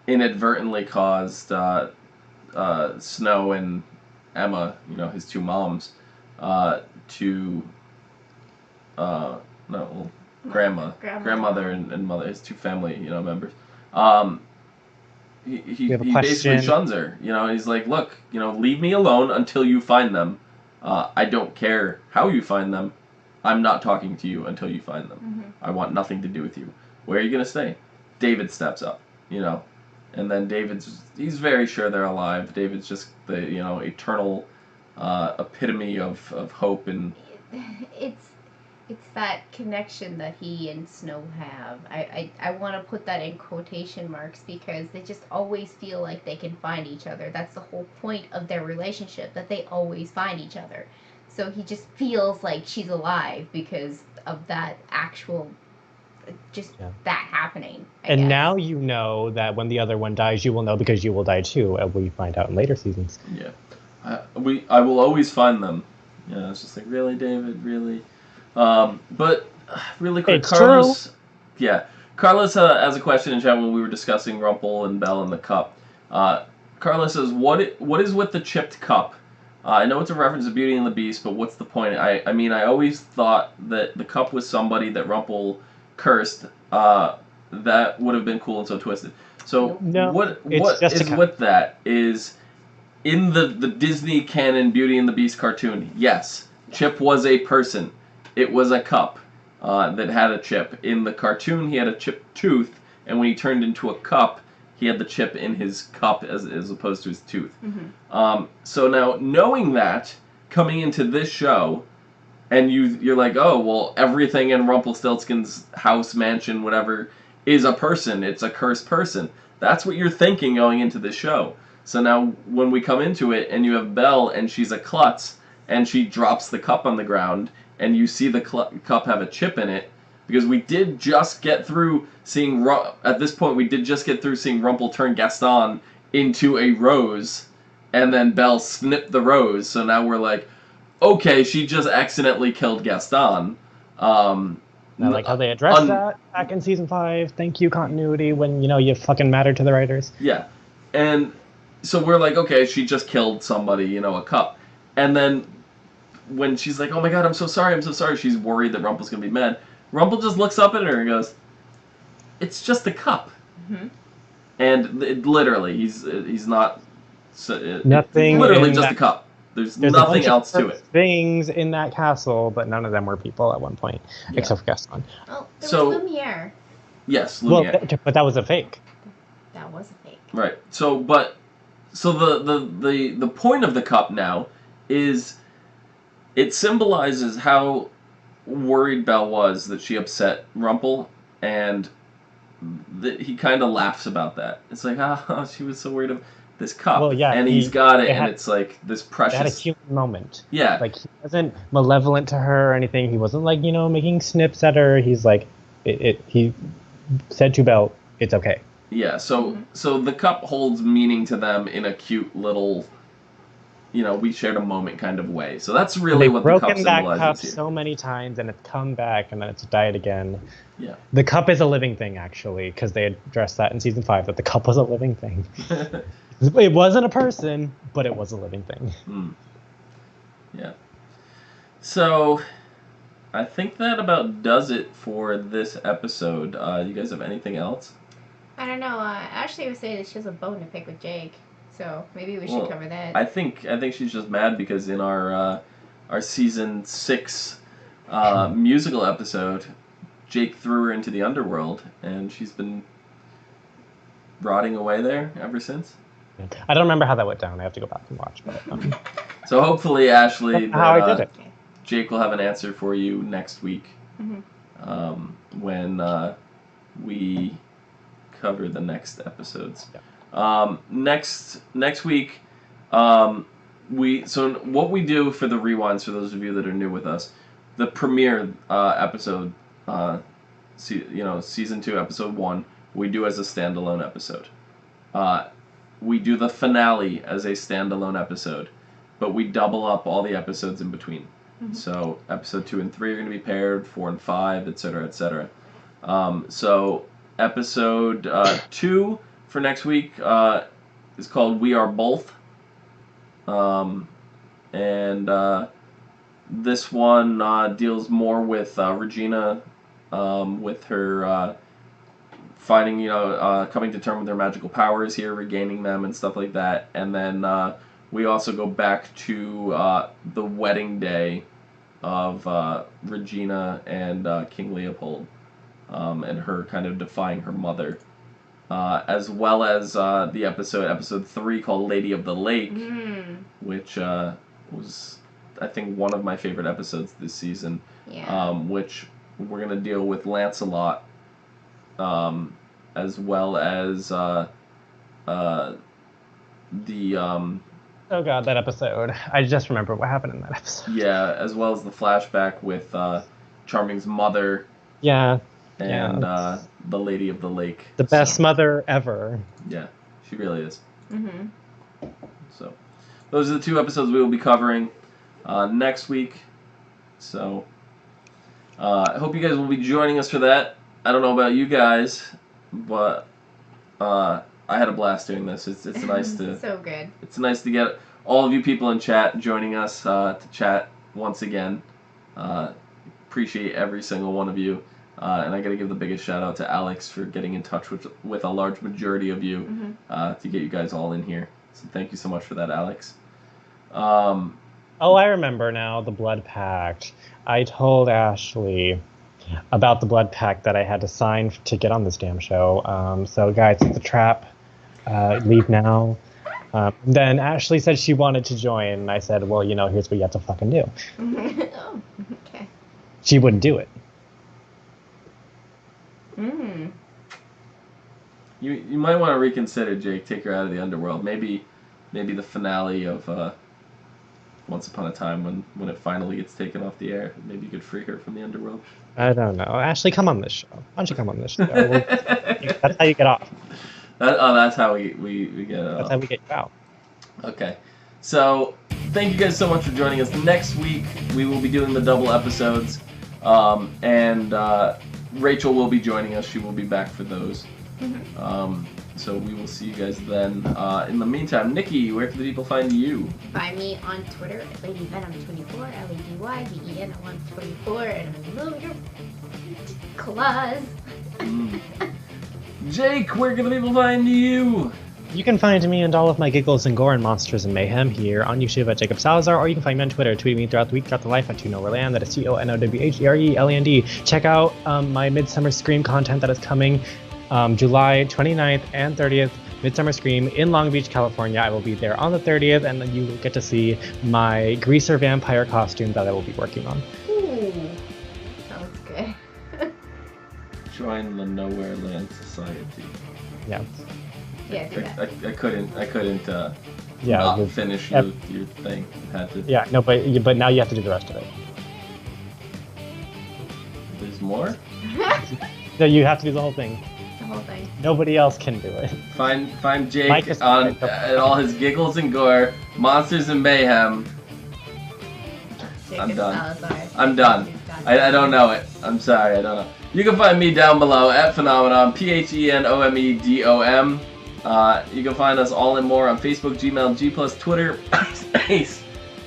inadvertently caused Snow and Emma, his two moms, grandmother and mother, his two family, members. He basically shuns her, he's like, look, leave me alone until you find them. I don't care how you find them. I'm not talking to you until you find them. Mm-hmm. I want nothing to do with you. Where are you going to stay? David steps up, and then he's very sure they're alive. David's just the, eternal epitome of hope. And it's that connection that he and Snow have. I want to put that in quotation marks because they just always feel like they can find each other. That's the whole point of their relationship, that they always find each other. So he just feels like she's alive because of that actual, that happening. I guess. Now you know that when the other one dies, you will know because you will die too, as we find out in later seasons. Yeah. I will always find them. It's just like, really, David? Really? But really quick, it's Carlos. True. Yeah, Carlos has a question in chat when we were discussing Rumple and Belle and the cup. Carlos says, "What is with the chipped cup? I know it's a reference to Beauty and the Beast, but what's the point? I mean, I always thought that the cup was somebody that Rumple cursed. That would have been cool and so twisted. So what is with that? Is in the Disney canon Beauty and the Beast cartoon? Yes, Chip was a person. It was a cup that had a chip. In the cartoon, he had a chipped tooth, and when he turned into a cup, he had the chip in his cup as opposed to his tooth. Mm-hmm. So now, knowing that, coming into this show, and you're like, oh, well, everything in Rumpelstiltskin's house, mansion, whatever, is a person. It's a cursed person. That's what you're thinking going into this show. So now, when we come into it, and you have Belle, and she's a klutz, and she drops the cup on the ground, and you see the cup have a chip in it, because we did just get through seeing, at this point, we did just get through seeing Rumple turn Gaston into a rose, and then Belle snipped the rose, so now we're like, okay, she just accidentally killed Gaston. I like how they addressed that back in season 5. Thank you, continuity, when, you fucking mattered to the writers. Yeah, and so we're like, okay, she just killed somebody, a cup. And then when she's like, oh my god, I'm so sorry, she's worried that Rumple's going to be mad. Rumple just looks up at her and goes, it's just a cup. Mm-hmm. And literally, he's not... Nothing. It's literally just a cup. There's nothing else to it. Things in that castle, but none of them were people at one point, except for Gaston. Oh, there was Lumiere. Yes, Lumiere. Well, but that was a fake. That was a fake. Right. So the point of the cup now is it symbolizes how worried Belle was that she upset Rumple, and he kind of laughs about that. It's like, she was so worried of this cup. Well, yeah, and he's got it, and it's like this precious... It had a human moment. Yeah. Like, he wasn't malevolent to her or anything. He wasn't, like, making snips at her. He's like, he said to Belle, it's okay. Yeah, so the cup holds meaning to them in a cute little, we shared a moment kind of way. So that's really what the cup symbolizes. They've broken that cup so many times, and it's come back, and then it's died again. Yeah. The cup is a living thing, actually, because they addressed that in season 5, that the cup was a living thing. It wasn't a person, but it was a living thing. Yeah. So, I think that about does it for this episode. You guys have anything else? I don't know. Ashley was saying that she has a bone to pick with Jake, so maybe we should cover that. I think she's just mad because in our season 6 musical episode, Jake threw her into the underworld, and she's been rotting away there ever since. I don't remember how that went down. I have to go back and watch. But, So hopefully, Ashley, how I did it. Jake will have an answer for you next week when we cover the next episodes. Yeah. Next week, so what we do for the rewinds, for those of you that are new with us, the premiere episode, season 2, episode 1, we do as a standalone episode. We do the finale as a standalone episode, but we double up all the episodes in between. So episode 2 and 3 are going to be paired, 4 and 5, etc., etc. So episode 2 for next week is called We Are Both. And this one deals more with Regina, with her finding, coming to terms with her magical powers here, regaining them and stuff like that. And then we also go back to the wedding day of Regina and King Leopold, and her kind of defying her mother. As well as the episode 3 called Lady of the Lake, which was, I think, one of my favorite episodes this season, which we're going to deal with Lancelot, as well as oh god, that episode. I just remember what happened in that episode. Yeah, as well as the flashback with Charming's mother. Yeah. And the Lady of the Lake. The best mother ever. Yeah, she really is. So, those are the 2 episodes we will be covering next week. So, I hope you guys will be joining us for that. I don't know about you guys, but I had a blast doing this. It's nice to so good. It's nice to get all of you people in chat joining us to chat once again. Appreciate every single one of you. And I got to give the biggest shout out to Alex for getting in touch with a large majority of you to get you guys all in here. So thank you so much for that, Alex. Oh, I remember now, the Blood Pact. I told Ashley about the Blood Pact that I had to sign to get on this damn show. So guys, it's a trap. Leave now. Then Ashley said she wanted to join, and I said, well, here's what you have to fucking do. Oh, okay. She wouldn't do it. You might want to reconsider, Jake. Take her out of the underworld. Maybe the finale of Once Upon a Time, when it finally gets taken off the air, maybe you could free her from the underworld. I don't know. Ashley, come on this show. Why don't you come on this show? That's how you get off. That's how we get off. That's how we get you out. Okay. So, thank you guys so much for joining us. Next week, we will be doing the double episodes, and Rachel will be joining us. She will be back for those. So we will see you guys then. In the meantime, Nikki, where can the people find you? Find me on Twitter at LadyVenom24, LadyVenom24, and remove your claws. Jake, where can the people find you? You can find me and all of my giggles and gore and monsters and mayhem here on YouTube at Jacob Salazar, or you can find me on Twitter, tweeting me throughout the week, throughout the life at TwoNowhereLand. That is TONOWHERELAND. Check out my Midsummer Scream content that is coming July 29th and 30th. Midsummer Scream in Long Beach, California. I will be there on the 30th, and you will get to see my greaser vampire costume that I will be working on. Ooh, sounds good. Join the Nowhere Land Society. Yeah. Yeah, do that. I couldn't Yeah. not finish your thing. Had to. Yeah. No, but now you have to do the rest of it. There's more? No, you have to do the whole thing. The whole thing. Nobody else can do it. Find Jake on at all his giggles and gore, monsters and mayhem. I'm done. I'm done. I don't know it. I'm sorry, I don't know. You can find me down below at Phenomenon, PHENOMEDOM. You can find us all and more on Facebook, Gmail, G+, Twitter, Ace,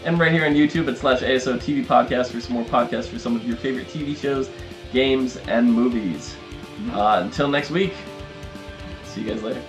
and right here on YouTube at /ASOTV podcast for some more podcasts for some of your favorite TV shows, games, and movies. Until next week, see you guys later.